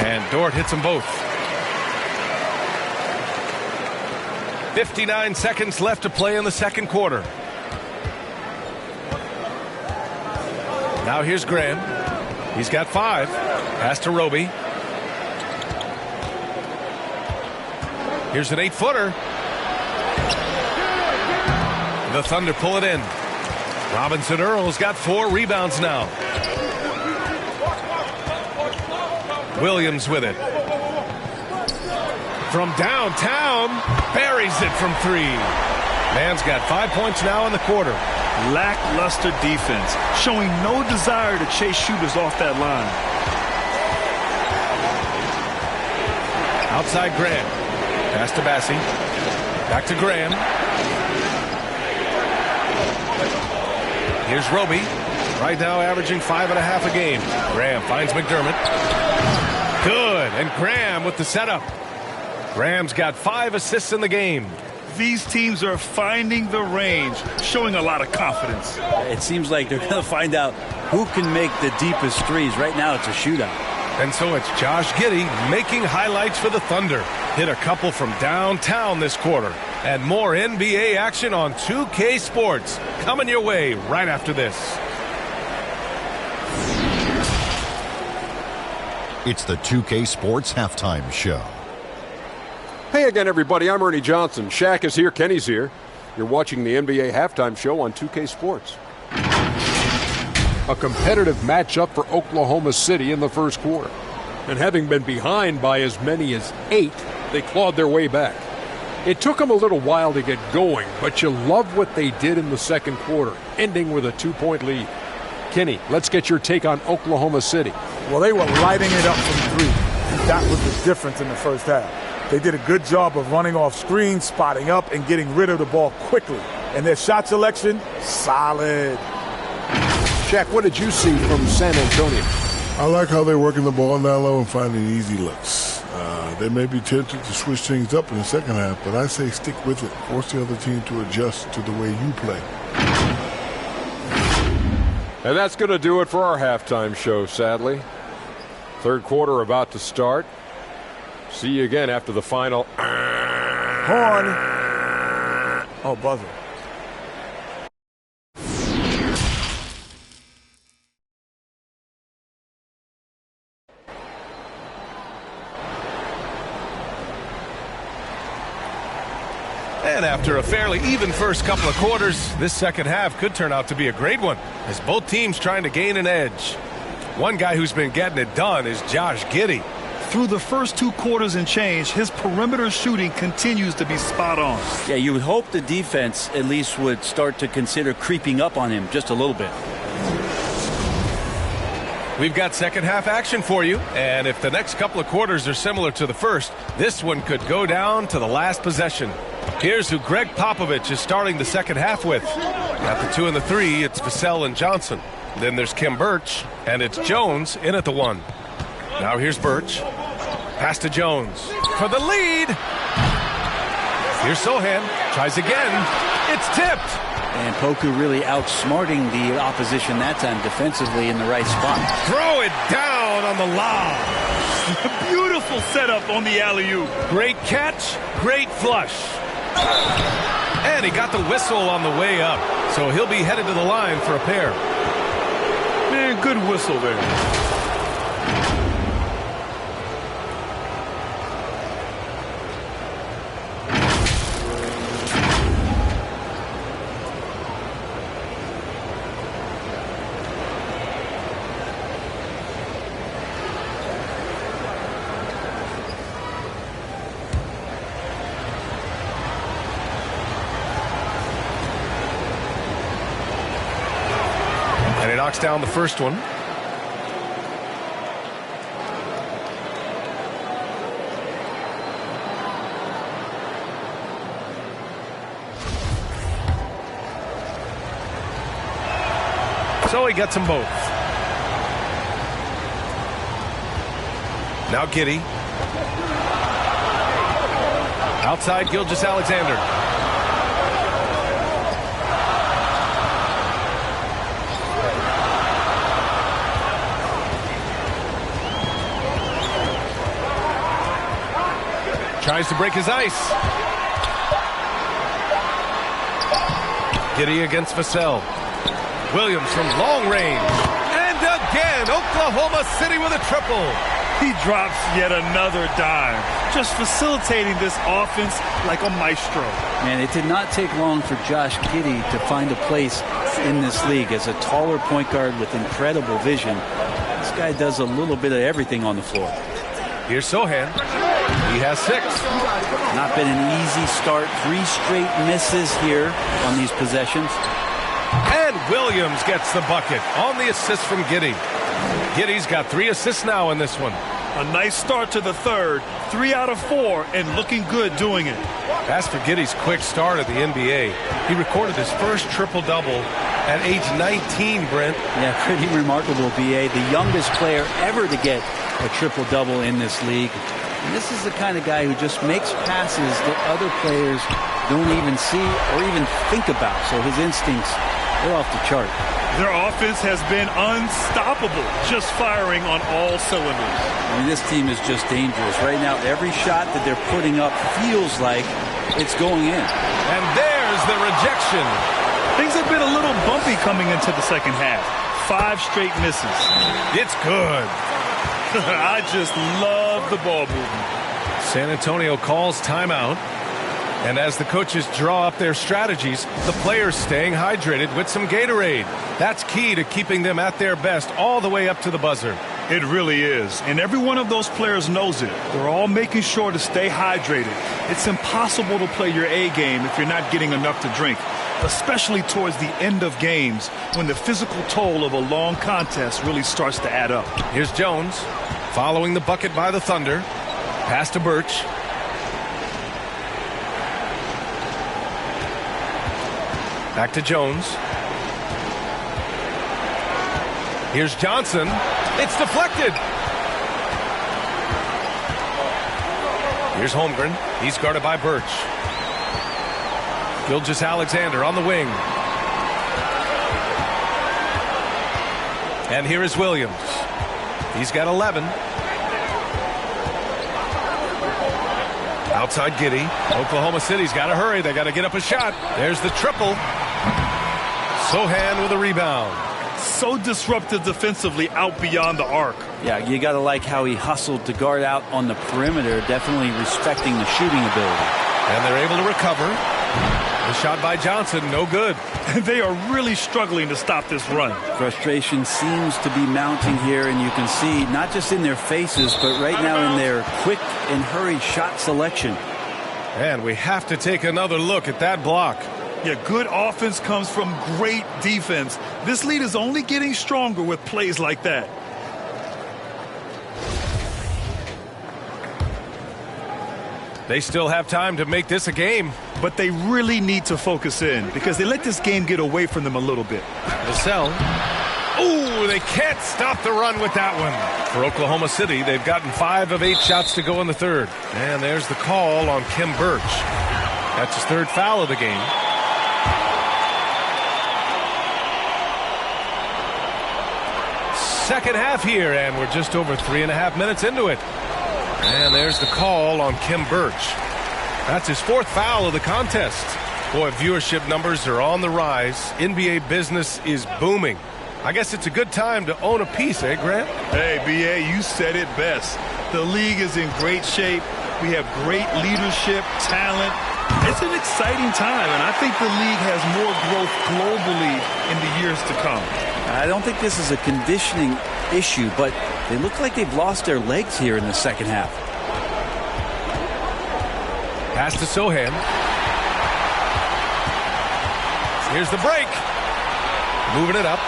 And Dort hits them both. 59 seconds left to play in the second quarter. Now here's Graham. He's got 5. Pass to Roby. Here's an 8-footer. The Thunder pull it in. Robinson Earl's got 4 rebounds now. Williams with it. From downtown, buries it from 3. Man's got 5 points now in the quarter. Lackluster defense, showing no desire to chase shooters off that line. Outside Graham. Pass to Bassi. Back to Graham. Here's Roby. Right now averaging 5.5 a game. Graham finds McDermott. Good. And Graham with the setup. Graham's got 5 assists in the game. These teams are finding the range, showing a lot of confidence. It seems like they're going to find out who can make the deepest threes. Right now it's a shootout. And so it's Josh Giddey making highlights for the Thunder. Hit a couple from downtown this quarter. And more NBA action on 2K Sports. Coming your way right after this. It's the 2K Sports Halftime Show. Hey again, everybody. I'm Ernie Johnson. Shaq is here. Kenny's here. You're watching the NBA Halftime Show on 2K Sports. A competitive matchup for Oklahoma City in the first quarter. And having been behind by as many as 8, they clawed their way back. It took them a little while to get going, but you love what they did in the second quarter, ending with a 2-point lead. Kenny, let's get your take on Oklahoma City. Well, they were lighting it up from 3. That was the difference in the first half. They did a good job of running off screens, spotting up, and getting rid of the ball quickly. And their shot selection, solid. Shaq, what did you see from San Antonio? I like how they're working the ball down low and finding easy looks. They may be tempted to switch things up in the second half, but I say stick with it. Force the other team to adjust to the way you play. And that's going to do it for our halftime show, sadly. Third quarter about to start. See you again after the final. Horn. Oh, buzzer. And after a fairly even first couple of quarters, this second half could turn out to be a great one, as both teams trying to gain an edge. One guy who's been getting it done is Josh Giddey. Through the first 2 quarters and change, his perimeter shooting continues to be spot on. Yeah, you would hope the defense at least would start to consider creeping up on him just a little bit. We've got second half action for you, and if the next couple of quarters are similar to the first, this one could go down to the last possession. Here's who Greg Popovich is starting the second half with. At the 2 and the 3, it's Vassell and Johnson. Then there's Kim Birch, and it's Jones in at the 1. Now here's Birch. Pass to Jones for the lead. Here's Sohan. Tries again. It's tipped. And Poku really outsmarting the opposition that time defensively in the right spot. Throw it down on the lob. Beautiful setup on the alley-oop. Great catch, great flush. And he got the whistle on the way up, so he'll be headed to the line for a pair. Man, good whistle there. Knocks down the first one. So he gets them both. Now Giddey. Outside Gilgeous-Alexander. Tries to break his ice. Giddey against Vassell. Williams from long range. And again, Oklahoma City with a triple. He drops yet another dime, just facilitating this offense like a maestro. Man, it did not take long for Josh Giddey to find a place in this league as a taller point guard with incredible vision. This guy does a little bit of everything on the floor. Here's Sohan. He has 6. Not been an easy start. 3 straight misses here on these possessions. And Williams gets the bucket on the assist from Giddey. Giddey's got 3 assists now in this one. A nice start to the third. 3 out of 4 and looking good doing it. As for Giddey's quick start at the NBA, he recorded his first triple-double at age 19, Brent. Yeah, pretty remarkable, B.A. The youngest player ever to get a triple-double in this league. And this is the kind of guy who just makes passes that other players don't even see or even think about. So his instincts, they're off the chart. Their offense has been unstoppable, just firing on all cylinders. I mean, this team is just dangerous. Right now, every shot that they're putting up feels like it's going in. And there's the rejection. Things have been a little bumpy coming into the second half. 5 straight misses. It's good. I just love the ball movement. San Antonio calls timeout. And as the coaches draw up their strategies, the players staying hydrated with some Gatorade. That's key to keeping them at their best all the way up to the buzzer. It really is. And every one of those players knows it. They're all making sure to stay hydrated. It's impossible to play your A game if you're not getting enough to drink, especially towards the end of games when the physical toll of a long contest really starts to add up. Here's Jones following the bucket by the Thunder. Pass to Birch. Back to Jones. Here's Johnson. It's deflected. Here's Holmgren. He's guarded by Birch. Gilgeous-Alexander on the wing. And here is Williams. He's got 11. Outside Giddey. Oklahoma City's got to hurry. They got to get up a shot. There's the triple. Sohan with a rebound. So disruptive defensively out beyond the arc. Yeah, you got to like how he hustled to guard out on the perimeter, definitely respecting the shooting ability. And they're able to recover. The shot by Johnson, no good. They are really struggling to stop this run. Frustration seems to be mounting here, and you can see not just in their faces, but right now in their quick and hurried shot selection. And we have to take another look at that block. Yeah, good offense comes from great defense. This lead is only getting stronger with plays like that. They still have time to make this a game. But they really need to focus in because they let this game get away from them a little bit. Vassell. Ooh, they can't stop the run with that one. For Oklahoma City, they've gotten 5 of 8 shots to go in the third. And there's the call on Kim Birch. That's his 3rd foul of the game. Second half here, and we're just over 3.5 minutes into it. And there's the call on Kim Birch. That's his 4th foul of the contest. Boy, viewership numbers are on the rise. NBA business is booming. I guess it's a good time to own a piece, eh, Grant? Hey, B.A., you said it best. The league is in great shape. We have great leadership, talent. It's an exciting time, and I think the league has more growth globally in the years to come. I don't think this is a conditioning issue, but they look like they've lost their legs here in the second half. Pass to Sohan. Here's the break. Moving it up.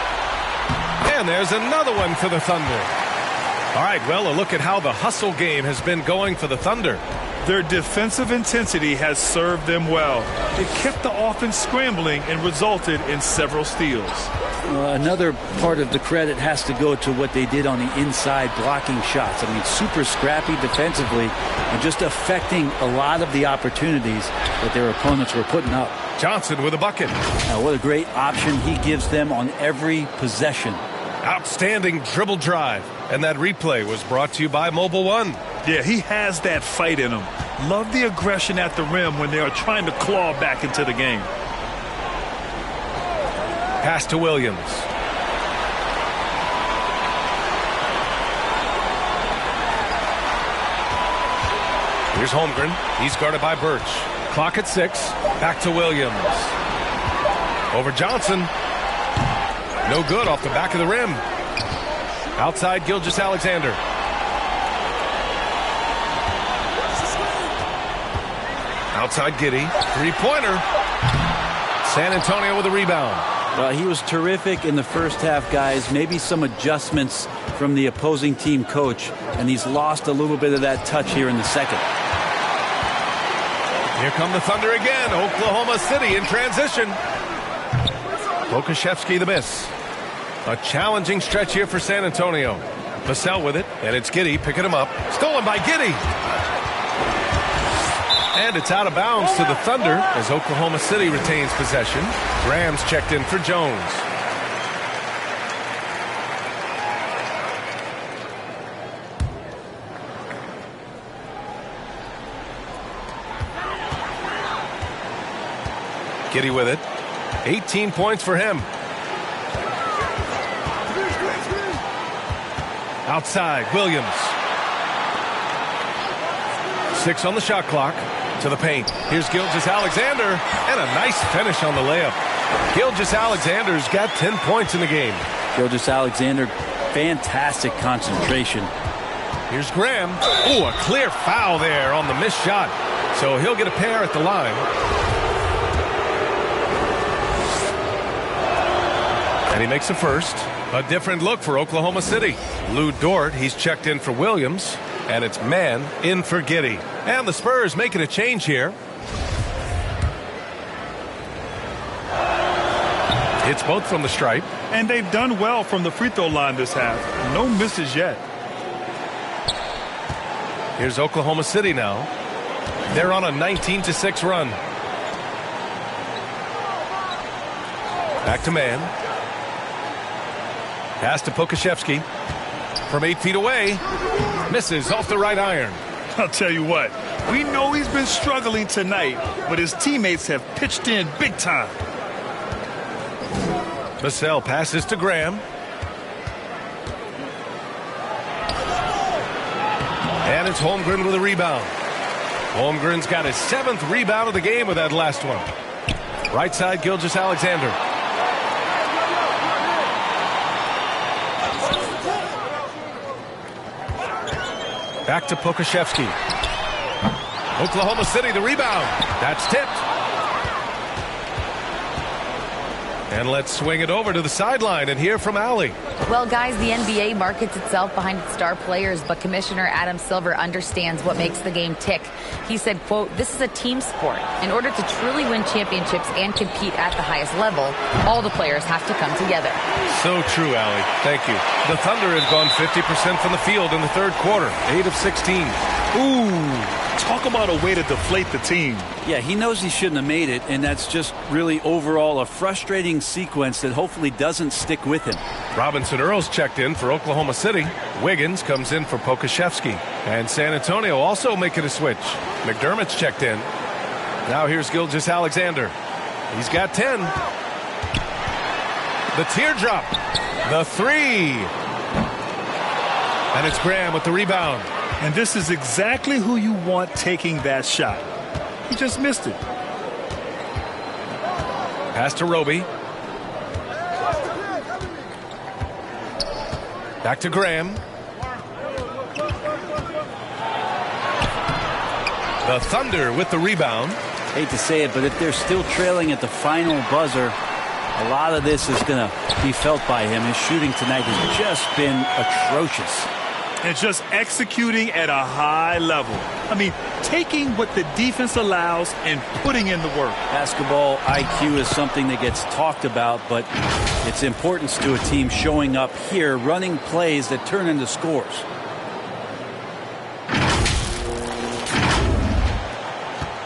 And there's another one for the Thunder. All right, well, a look at how the hustle game has been going for the Thunder. Their defensive intensity has served them well. It kept the offense scrambling and resulted in several steals. Another part of the credit has to go to what they did on the inside blocking shots. I mean, super scrappy defensively and just affecting a lot of the opportunities that their opponents were putting up. Johnson with a bucket. What a great option he gives them on every possession. Outstanding dribble drive. And that replay was brought to you by Mobile One. Yeah, he has that fight in him. Love the aggression at the rim when they are trying to claw back into the game. Pass to Williams. Here's Holmgren. He's guarded by Birch. Clock at 6. Back to Williams. Over Johnson. No good off the back of the rim. Outside Gilgeous-Alexander. Outside Giddey. 3-pointer. San Antonio with a rebound. Well, he was terrific in the first half, guys. Maybe some adjustments from the opposing team coach, and he's lost a little bit of that touch here in the second. Here come the Thunder again. Oklahoma City in transition. Pokuševski the miss. A challenging stretch here for San Antonio. Vassell with it, and it's Giddey picking him up. Stolen by Giddey. And it's out of bounds to the Thunder as Oklahoma City retains possession. Graham's checked in for Jones. Giddey with it. 18 points for him. Outside, Williams. 6 on the shot clock. To the paint. Here's Gilgeous-Alexander. And a nice finish on the layup. Gilgeous-Alexander's got 10 points in the game. Gilgeous-Alexander, fantastic concentration. Here's Graham. Ooh, a clear foul there on the missed shot. So he'll get a pair at the line. And he makes a first. A different look for Oklahoma City. Lou Dort, he's checked in for Williams. And it's man in for Giddey. And the Spurs making a change here. Hits both from the stripe. And they've done well from the free throw line this half. No misses yet. Here's Oklahoma City now. They're on a 19-6 run. Back to man. Pass to Pokashevsky. From 8 feet away. Misses off the right iron. I'll tell you what. We know he's been struggling tonight, but his teammates have pitched in big time. Vassell passes to Graham. And it's Holmgren with a rebound. Holmgren's got his 7th rebound of the game with that last one. Right side, Gilgeous-Alexander. Back to Pokashevsky. Oklahoma City, the rebound. That's tipped. And let's swing it over to the sideline and hear from Allie. Well, guys, the NBA markets itself behind its star players, but Commissioner Adam Silver understands what makes the game tick. He said, quote, "This is a team sport. In order to truly win championships and compete at the highest level, all the players have to come together." So true, Allie. Thank you. The Thunder have gone 50% from the field in the third quarter, 8 of 16. Ooh, talk about a way to deflate the team. Yeah, he knows he shouldn't have made it, and that's just really overall a frustrating sequence that hopefully doesn't stick with him. Robinson Earls checked in for Oklahoma City. Wiggins comes in for Pokashevsky. And San Antonio also making a switch. McDermott's checked in. Now here's Gilgeous-Alexander. He's got 10. The teardrop. The 3. And it's Graham with the rebound. And this is exactly who you want taking that shot. He just missed it. Pass to Roby. Back to Graham. The Thunder with the rebound. Hate to say it, but if they're still trailing at the final buzzer, a lot of this is going to be felt by him. His shooting tonight has just been atrocious. And just executing at a high level. I mean, taking what the defense allows and putting in the work. Basketball IQ is something that gets talked about, but its importance to a team showing up here, running plays that turn into scores.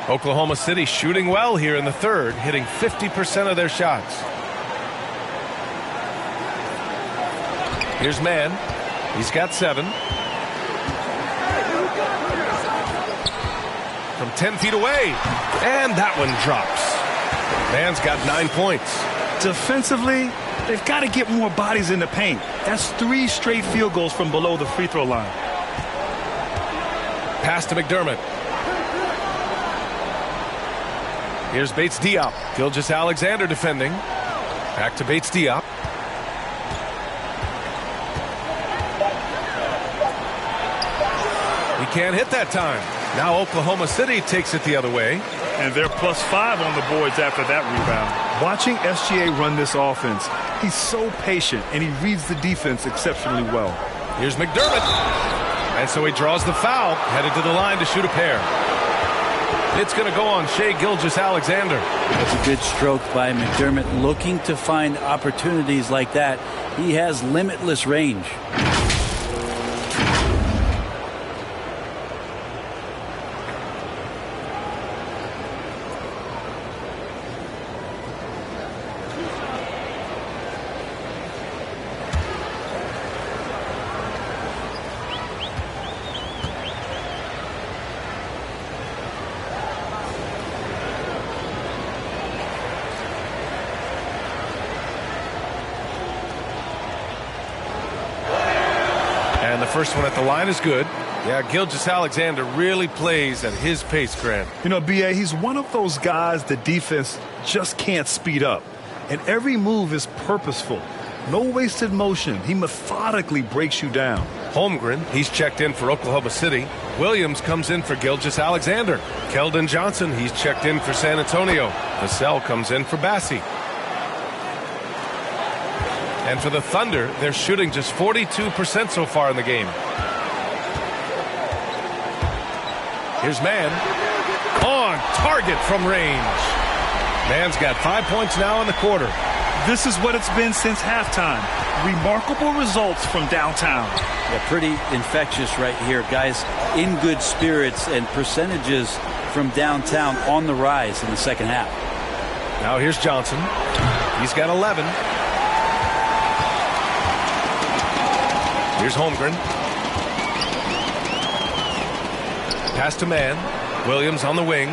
Oklahoma City shooting well here in the third, hitting 50% of their shots. Here's Mann. He's got 7. From 10 feet away. And that one drops. Mann's got 9 points. Defensively, they've got to get more bodies in the paint. That's 3 straight field goals from below the free throw line. Pass to McDermott. Here's Bates Diop. Gilgeous-Alexander defending. Back to Bates Diop. He can't hit that time. Now Oklahoma City takes it the other way. And they're +5 on the boards after that rebound. Watching SGA run this offense, he's so patient and he reads the defense exceptionally well. Here's McDermott. And so he draws the foul, headed to the line to shoot a pair. It's going to go on Shai Gilgeous-Alexander. That's a good stroke by McDermott, looking to find opportunities like that. He has limitless range. And the first one at the line is good. Yeah, Gilgeous-Alexander really plays at his pace, Grant. You know, B.A., he's one of those guys the defense just can't speed up. And every move is purposeful. No wasted motion. He methodically breaks you down. Holmgren, he's checked in for Oklahoma City. Williams comes in for Gilgeous-Alexander. Keldon Johnson, he's checked in for San Antonio. Vassell comes in for Bassi. And for the Thunder, they're shooting just 42% so far in the game. Here's Mann. On target from range. Mann's got 5 points now in the quarter. This is what it's been since halftime. Remarkable results from downtown. Yeah, pretty infectious right here. Guys in good spirits, and percentages from downtown on the rise in the second half. Now here's Johnson. He's got 11. Here's Holmgren. Pass to Mann. Williams on the wing.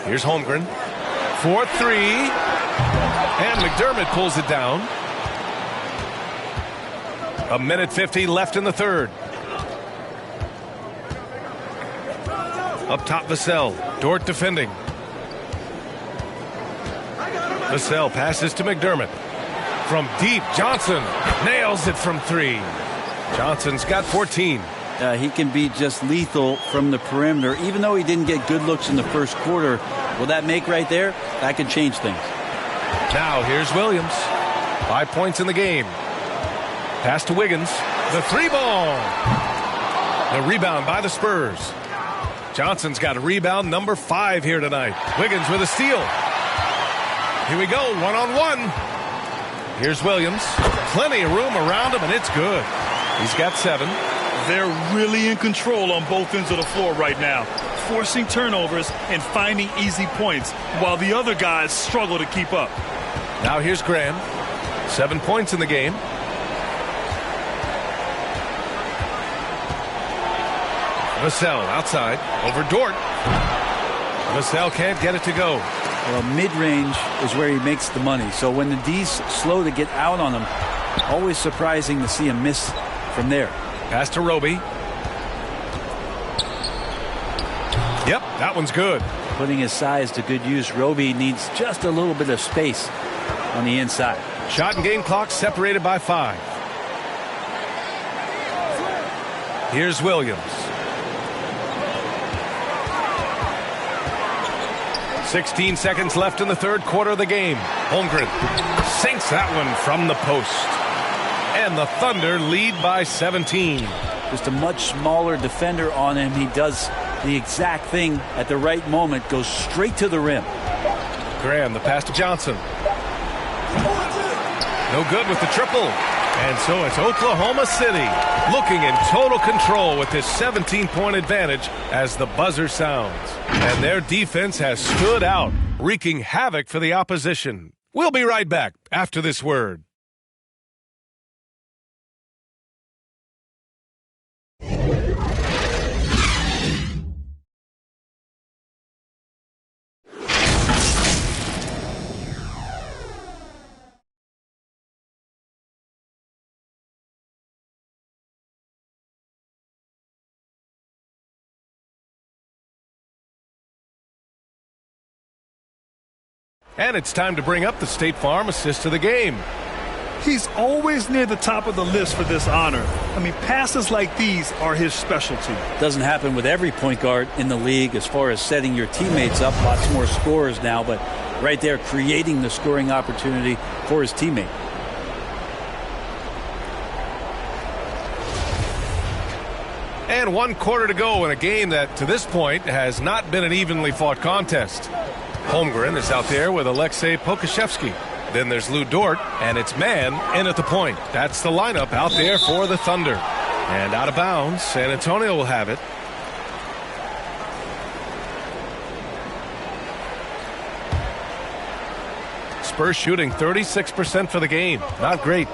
Here's Holmgren. 4-3. And McDermott pulls it down. 1:50 left in the third. Up top, Vassell. Dort defending. Vassell passes to McDermott. From deep, Johnson nails it from 3. Johnson's got 14. He can be just lethal from the perimeter. Even though he didn't get good looks in the first quarter, will that make right there? That could change things. Now here's Williams. 5 points in the game. Pass to Wiggins. The 3-ball. The rebound by the Spurs. Johnson's got a rebound number 5 here tonight. Wiggins with a steal. Here we go, one-on-one. Here's Williams. Plenty of room around him, and it's good. He's got 7. They're really in control on both ends of the floor right now, forcing turnovers and finding easy points while the other guys struggle to keep up. Now here's Graham. 7 points in the game. Vassell outside over Dort. Vassell can't get it to go. Well, mid-range is where he makes the money. So when the D's slow to get out on him, always surprising to see him miss from there. Pass to Roby. Yep, that one's good. Putting his size to good use. Roby needs just a little bit of space on the inside. Shot and game clock separated by 5. Here's Williams. 16 seconds left in the third quarter of the game. Holmgren sinks that one from the post. And the Thunder lead by 17. Just a much smaller defender on him. He does the exact thing at the right moment. Goes straight to the rim. Graham, the pass to Johnson. No good with the triple. And so it's Oklahoma City looking in total control with this 17-point advantage as the buzzer sounds. And their defense has stood out, wreaking havoc for the opposition. We'll be right back after this word. And it's time to bring up the State Farm assist of the game. He's always near the top of the list for this honor. I mean, passes like these are his specialty. Doesn't happen with every point guard in the league as far as setting your teammates up. Lots more scorers now, but right there creating the scoring opportunity for his teammate. And 1 quarter to go in a game that, to this point, has not been an evenly fought contest. Holmgren is out there with Alexei Pokashevsky. Then there's Lou Dort, and it's Mann in at the point. That's the lineup out there for the Thunder. And out of bounds, San Antonio will have it. Spurs shooting 36% for the game. Not great.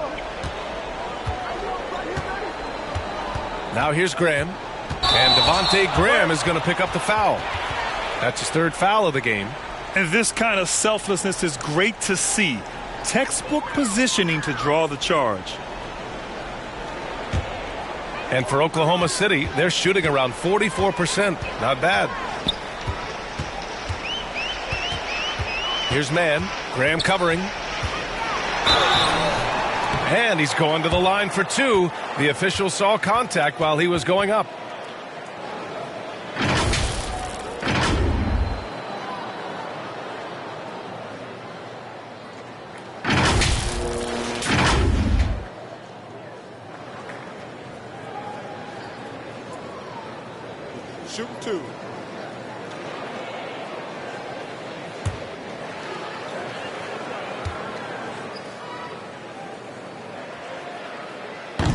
Now here's Graham. And Devontae Graham is going to pick up the foul. That's his 3rd foul of the game. And this kind of selflessness is great to see. Textbook positioning to draw the charge. And for Oklahoma City, they're shooting around 44%. Not bad. Here's Mann. Graham covering. And he's going to the line for 2. The official saw contact while he was going up. Shooting 2.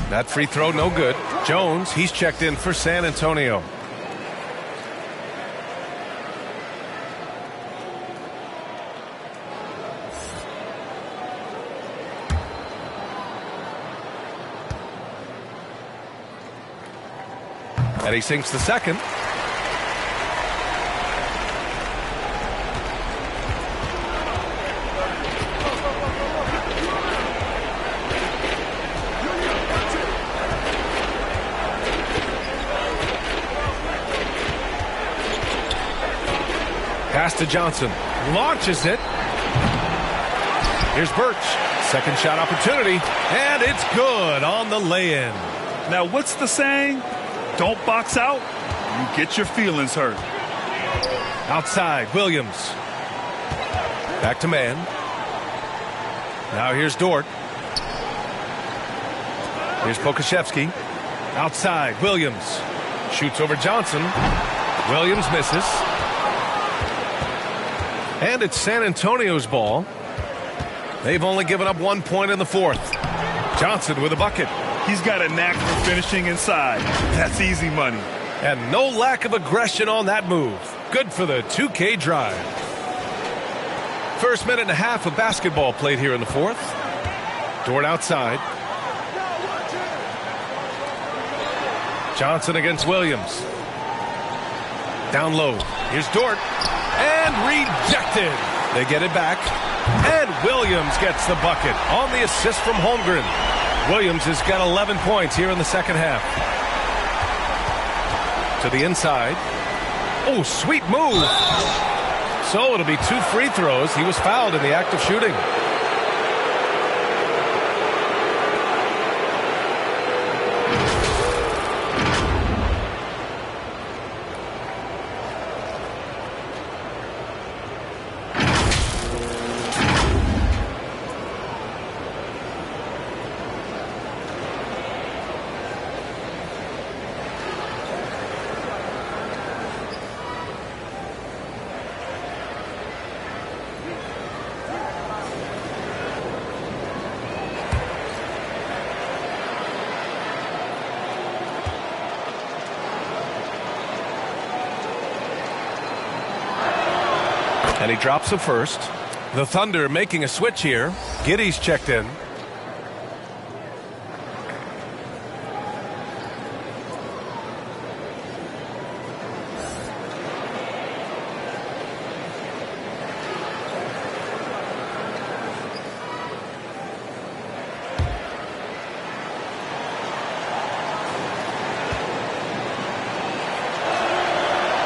That free throw no good. Jones, he's checked in for San Antonio. And he sinks the second. Pass to Johnson. Launches it. Here's Birch. Second shot opportunity. And it's good on the lay-in. Now, what's the saying? Don't box out, you get your feelings hurt. Outside, Williams. Back to man. Now here's Dort. Here's Pokashevsky. Outside, Williams. Shoots over Johnson. Williams misses. And it's San Antonio's ball. They've only given up 1 point in the fourth. Johnson with a bucket. He's got a knack for finishing inside. That's easy money. And no lack of aggression on that move. Good for the 2K drive. First minute and a half of basketball played here in the fourth. Dort outside. Johnson against Williams. Down low. Here's Dort. And rejected. They get it back. And Williams gets the bucket on the assist from Holmgren. Williams has got 11 points here in the second half. To the inside. Oh, sweet move. So it'll be 2 free throws. He was fouled in the act of shooting. And he drops the first. The Thunder making a switch here. Giddey's checked in.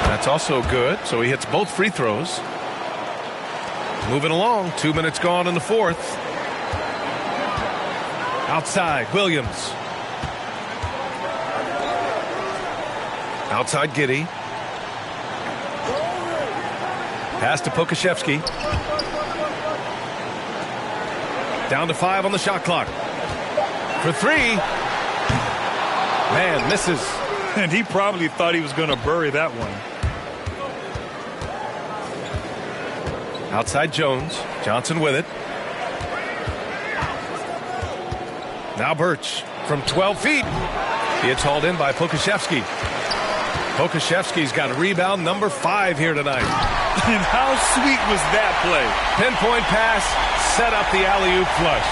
That's also good. So he hits both free throws. Moving along, 2 minutes gone in the fourth. Outside, Williams. Outside, Giddey. Pass to Pokashevsky. Down to 5 on the shot clock. For 3. Man, misses. And he probably thought he was going to bury that one. Outside Jones. Johnson with it. Now Birch from 12 feet. It's hauled in by Pokashevsky. Pokashevsky's got rebound number 5 here tonight. And how sweet was that play? Pinpoint pass, set up the alley-oop flush.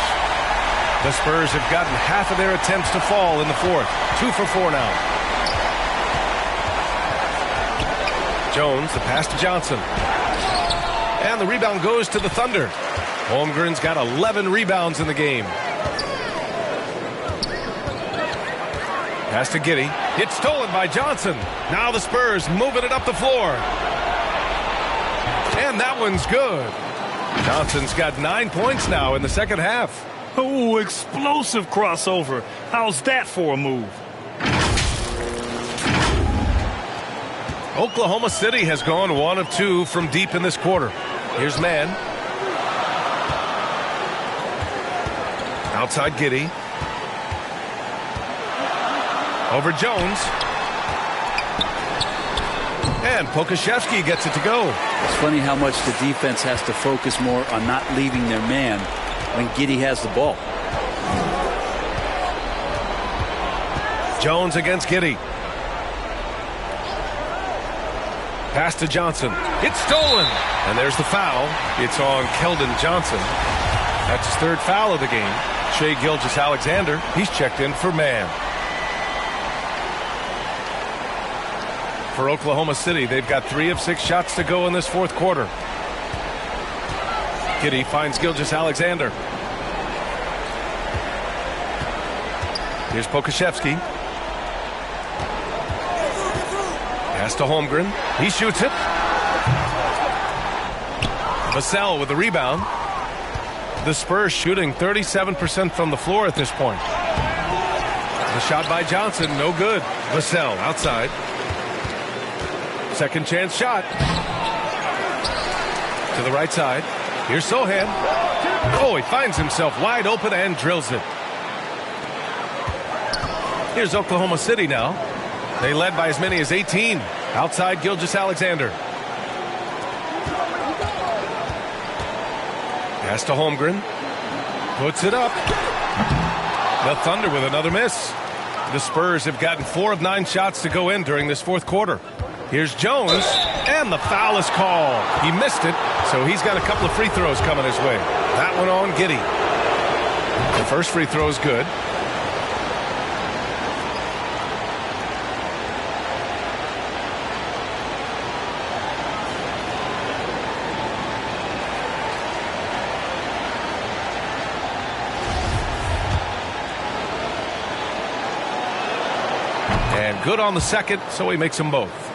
The Spurs have gotten half of their attempts to fall in the fourth. 2 for 4 now. Jones, the pass to Johnson. And the rebound goes to the Thunder. Holmgren's got 11 rebounds in the game. Pass to Giddey. It's stolen by Johnson. Now the Spurs moving it up the floor. And that one's good. Johnson's got 9 points now in the second half. Oh, explosive crossover. How's that for a move? Oklahoma City has gone 1 of 2 from deep in this quarter. Here's man. Outside Giddey. Over Jones. And Pokashevsky gets it to go. It's funny how much the defense has to focus more on not leaving their man when Giddey has the ball. Jones against Giddey. Pass to Johnson. It's stolen. And there's the foul. It's on Keldon Johnson. That's his third foul of the game. Shai Gilgeous-Alexander, he's checked in for man. For Oklahoma City, they've got 3 of 6 shots to go in this fourth quarter. Giddey finds Gilgeous-Alexander. Here's Pokusevski. Pass to Holmgren. He shoots it. Vassell with the rebound. The Spurs shooting 37% from the floor at this point. The shot by Johnson, no good. Vassell outside. Second chance shot. To the right side. Here's Sohan. Oh, he finds himself wide open and drills it. Here's Oklahoma City now. They led by as many as 18. Outside Gilgeous-Alexander. Pass to Holmgren. Puts it up. The Thunder with another miss. The Spurs have gotten 4 of 9 shots to go in during this fourth quarter. Here's Jones, and the foul is called. He missed it, so he's got a couple of free throws coming his way. That one on Giddey. The first free throw is good. And good on the second, so he makes them both.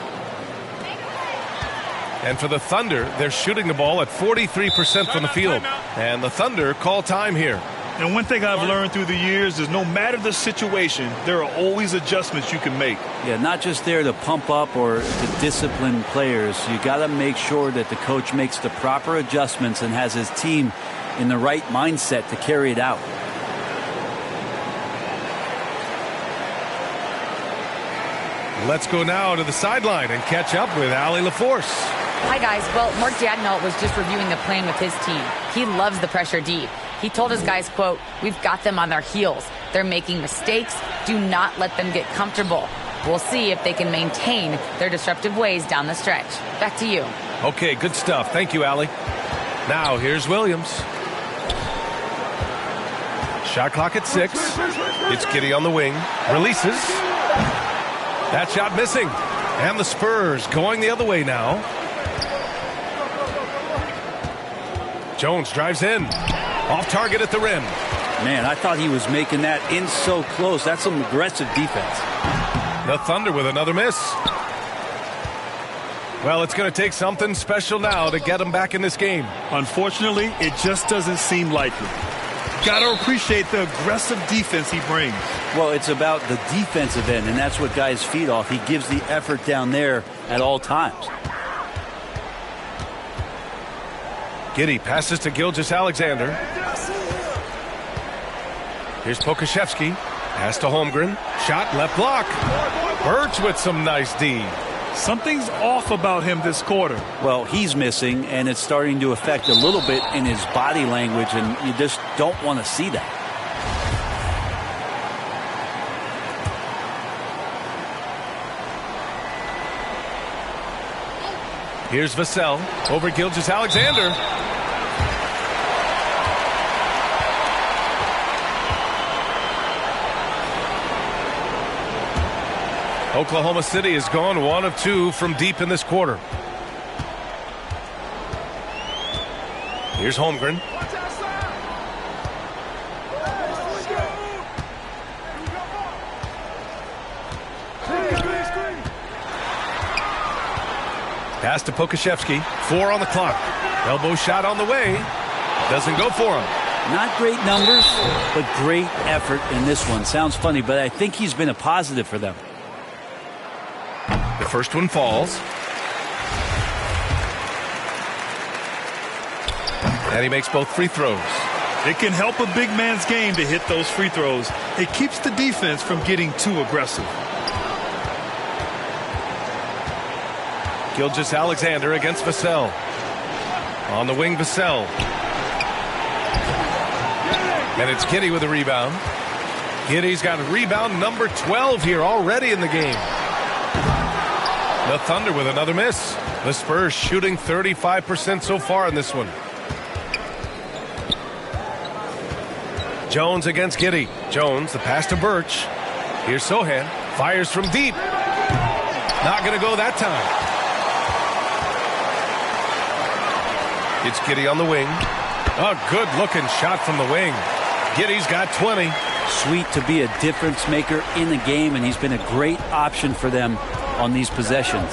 And for the Thunder, they're shooting the ball at 43% from the field. And the Thunder call time here. And one thing I've learned through the years is no matter the situation, there are always adjustments you can make. Yeah, not just there to pump up or to discipline players. You got to make sure that the coach makes the proper adjustments and has his team in the right mindset to carry it out. Let's go now to the sideline and catch up with Allie LaForce. Hi, guys. Well, Mark Daigneault was just reviewing the plan with his team. He loves the pressure deep. He told his guys, quote, "We've got them on their heels. They're making mistakes. Do not let them get comfortable. We'll see if they can maintain their disruptive ways down the stretch." Back to you. Okay, good stuff. Thank you, Allie. Now, here's Williams. Shot clock at 6. It's Giddey on the wing. Releases. That shot missing. And the Spurs going the other way now. Jones drives in. Off target at the rim. Man, I thought he was making that in so close. That's some aggressive defense. The Thunder with another miss. Well, it's going to take something special now to get them back in this game. Unfortunately, it just doesn't seem likely. Got to appreciate the aggressive defense he brings. Well, it's about the defensive end, and that's what guys feed off. He gives the effort down there at all times. Giddey passes to Gilgeous-Alexander. Here's Pokusevski. Pass to Holmgren. Shot left block. Birch with some nice D. Something's off about him this quarter. Well, he's missing, and it's starting to affect a little bit in his body language, and you just don't want to see that. Here's Vassell over Gilgeous-Alexander. Oklahoma City has gone 1 of 2 from deep in this quarter. Here's Holmgren. Pass to Pokusevski. 4 on the clock. Elbow shot on the way. Doesn't go for him. Not great numbers, but great effort in this one. Sounds funny, but I think he's been a positive for them. The first one falls. And he makes both free throws. It can help a big man's game to hit those free throws. It keeps the defense from getting too aggressive. Gilgeous-Alexander against Vassell. On the wing, Vassell. And it's Giddey with a rebound. Giddey's got rebound number 12 here already in the game. The Thunder with another miss. The Spurs shooting 35% so far in this one. Jones against Giddey. Jones, the pass to Birch. Here's Sohan. Fires from deep. Not going to go that time. It's Giddey on the wing. A good-looking shot from the wing. Giddey's got 20. Sweet to be a difference maker in the game, and he's been a great option for them on these possessions.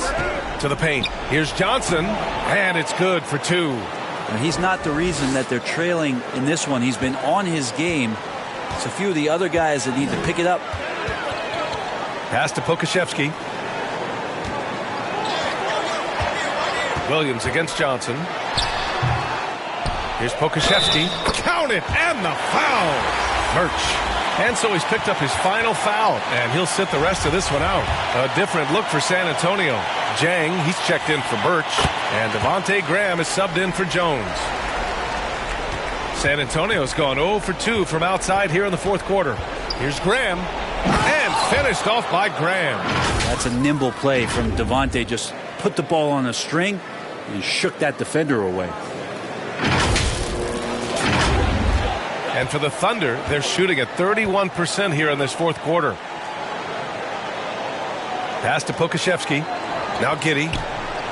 To the paint. Here's Johnson, and it's good for 2. And he's not the reason that they're trailing in this one. He's been on his game. It's a few of the other guys that need to pick it up. Pass to Pokusevski. Williams against Johnson. Here's Pokusevski. Count it, and the foul. Birch. And so he's picked up his final foul, and he'll sit the rest of this one out. A different look for San Antonio. Jang, he's checked in for Birch, and Devontae Graham is subbed in for Jones. San Antonio's gone 0 for 2 from outside here in the fourth quarter. Here's Graham, and finished off by Graham. That's a nimble play from Devontae. Just put the ball on a string and shook that defender away. And for the Thunder, they're shooting at 31% here in this fourth quarter. Pass to Pokusevski. Now Giddey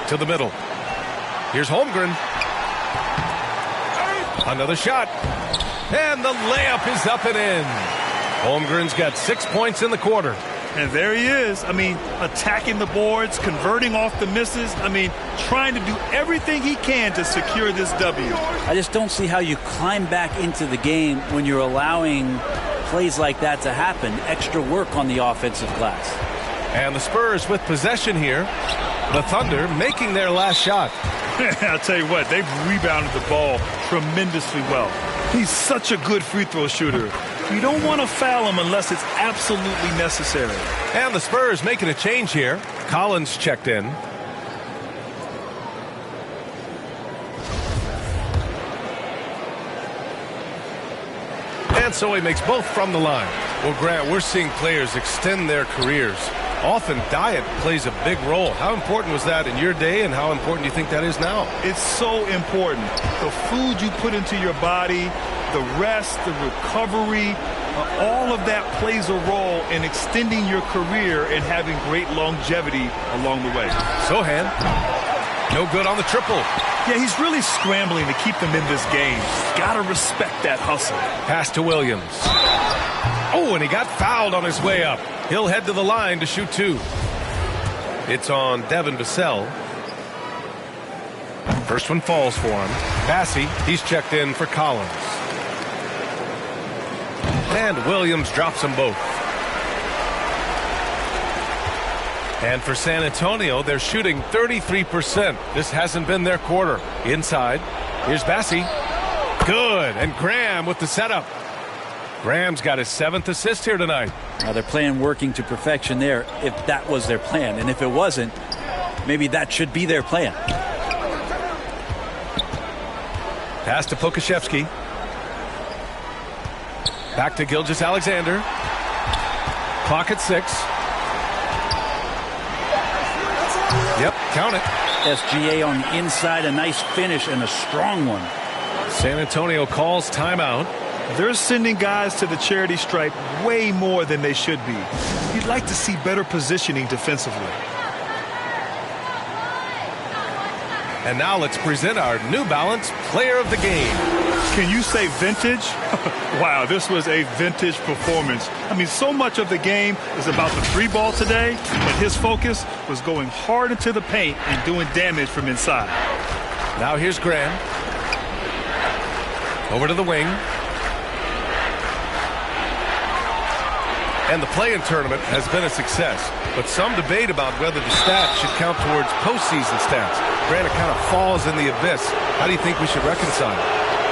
to the middle. Here's Holmgren. Another shot. And the layup is up and in. Holmgren's got 6 points in the quarter. And there he is. I mean, attacking the boards, converting off the misses. I mean, trying to do everything he can to secure this W. I just don't see how you climb back into the game when you're allowing plays like that to happen. Extra work on the offensive glass. And the Spurs with possession here. The Thunder making their last shot. I'll tell you what, they've rebounded the ball tremendously well. He's such a good free throw shooter. You don't want to foul him unless it's absolutely necessary. And the Spurs making a change here. Collins checked in. And so he makes both from the line. Well, Grant, we're seeing players extend their careers. Often diet plays a big role. How important was that in your day, and how important do you think that is now? It's so important. The food you put into your body, the rest, the recovery, all of that plays a role in extending your career and having great longevity along the way. Sohan, no good on the triple. Yeah, he's really scrambling to keep them in this game. Got to respect that hustle. Pass to Williams. Oh, and he got fouled on his way up. He'll head to the line to shoot 2. It's on Devin Vassell. First one falls for him. Bassey, he's checked in for Collins. And Williams drops them both. And for San Antonio, they're shooting 33%. This hasn't been their quarter. Inside, here's Bassey. Good, and Graham with the setup. Graham's got his 7th assist here tonight. Now they're playing working to perfection there if that was their plan. And if it wasn't, maybe that should be their plan. Pass to Pokusevski. Back to Gilgeous-Alexander. Clock at 6. Yep, count it. SGA on the inside, a nice finish and a strong one. San Antonio calls timeout. They're sending guys to the charity stripe way more than they should be. You'd like to see better positioning defensively. And now let's present our New Balance Player of the Game. Can you say vintage? Wow, this was a vintage performance. I mean, so much of the game is about the 3 ball today, but his focus was going hard into the paint and doing damage from inside. Now here's Graham. Over to the wing. And the play-in tournament has been a success, but some debate about whether the stats should count towards postseason stats. Grant, it kind of falls in the abyss. How do you think we should reconcile?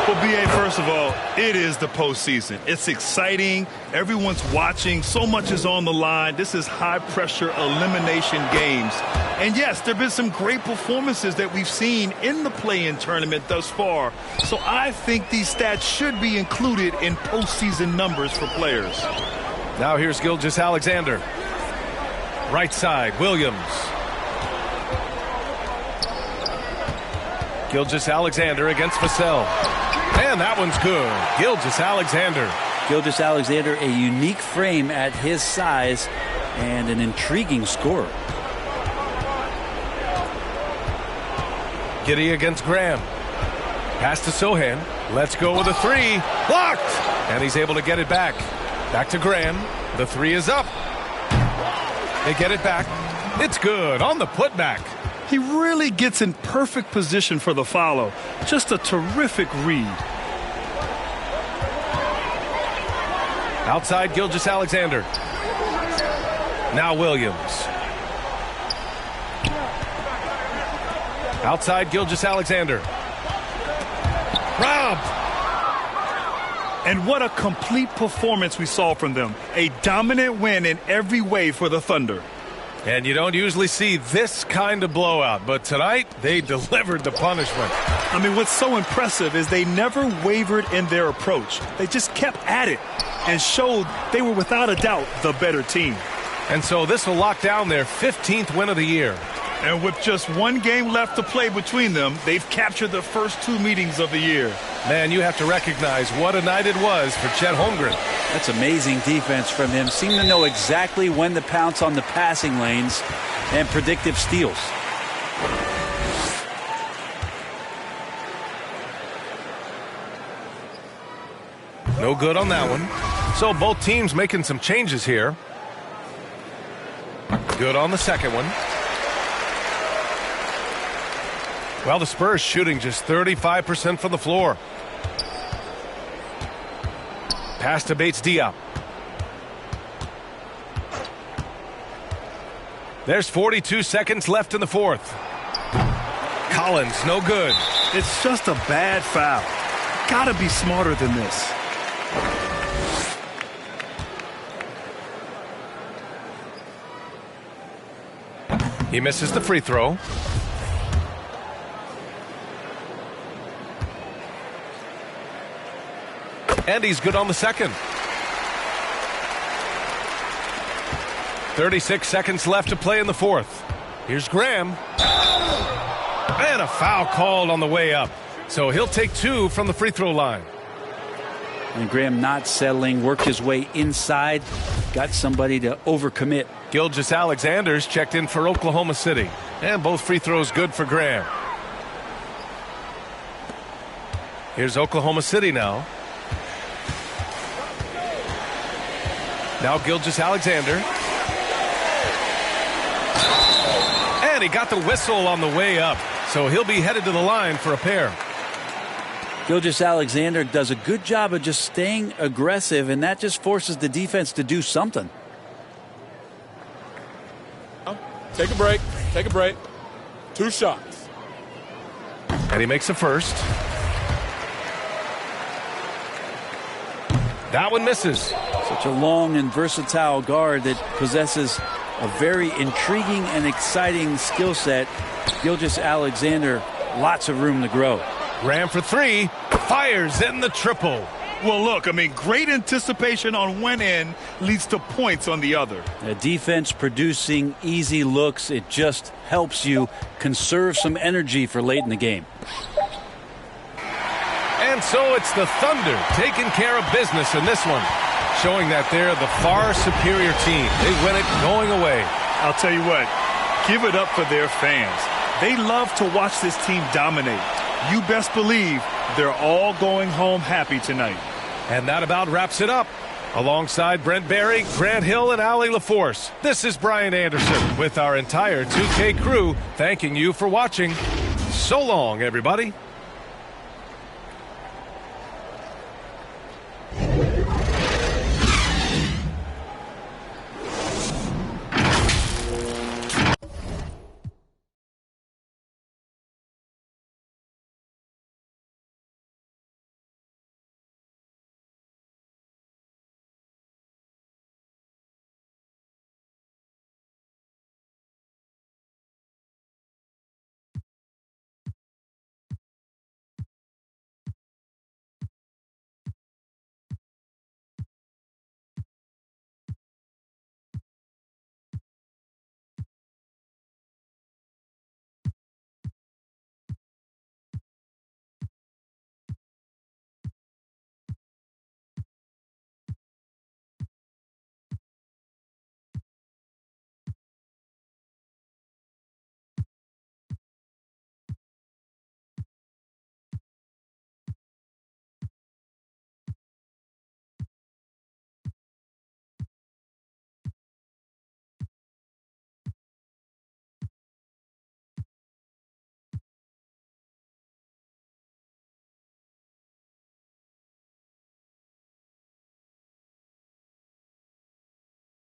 Well, B.A., first of all, it is the postseason. It's exciting. Everyone's watching. So much is on the line. This is high-pressure elimination games. And, yes, there have been some great performances that we've seen in the play-in tournament thus far. So I think these stats should be included in postseason numbers for players. Now here's Gilgeous-Alexander. Right side, Williams. Gilgeous-Alexander against Vassell. And that one's good. Gilgeous-Alexander. Gilgeous-Alexander, a unique frame at his size and an intriguing scorer. Giddey against Graham. Pass to Sohan. Let's go with a three. Blocked! And he's able to get it back. Back to Graham. The three is up. They get it back. It's good on the putback. He really gets in perfect position for the follow. Just a terrific read. Outside Gilgeous-Alexander. Now Williams. Outside Gilgeous-Alexander. Robbed. And what a complete performance we saw from them. A dominant win in every way for the Thunder. And you don't usually see this kind of blowout, but tonight they delivered the punishment. I mean, what's so impressive is they never wavered in their approach. They just kept at it and showed they were without a doubt the better team. And so this will lock down their 15th win of the year. And with just one game left to play between them, they've captured the first 2 meetings of the year. Man, you have to recognize what a night it was for Chet Holmgren. That's amazing defense from him. Seemed to know exactly when to pounce on the passing lanes and predictive steals. No good on that one. So both teams making some changes here. Good on the second one. Well, the Spurs shooting just 35% from the floor. Pass to Bates-Diop. There's 42 seconds left in the fourth. Collins, no good. It's just a bad foul. Gotta be smarter than this. He misses the free throw. And he's good on the second. 36 seconds left to play in the fourth. Here's Graham. And a foul called on the way up. So he'll take 2 from the free throw line. And Graham not settling, worked his way inside, got somebody to overcommit. Gilgeous-Alexander's checked in for Oklahoma City. And both free throws good for Graham. Here's Oklahoma City now. Now Gilgeous-Alexander. And he got the whistle on the way up. So he'll be headed to the line for a pair. Gilgeous-Alexander does a good job of just staying aggressive, and that just forces the defense to do something. Take a break. Take a break. 2 shots. And he makes the first. That one misses. Such a long and versatile guard that possesses a very intriguing and exciting skill set. Gilgeous-Alexander, lots of room to grow. Graham for 3. Fires in the triple. Well, look, I mean, great anticipation on one end leads to points on the other. A defense producing easy looks. It just helps you conserve some energy for late in the game. And so it's the Thunder taking care of business in this one, showing that they're the far superior team. They win it going away. I'll tell you what, give it up for their fans. They love to watch this team dominate. You best believe they're all going home happy tonight. And that about wraps it up. Alongside Brent Barry, Grant Hill, and Allie LaForce, this is Brian Anderson with our entire 2K crew thanking you for watching. So long, everybody.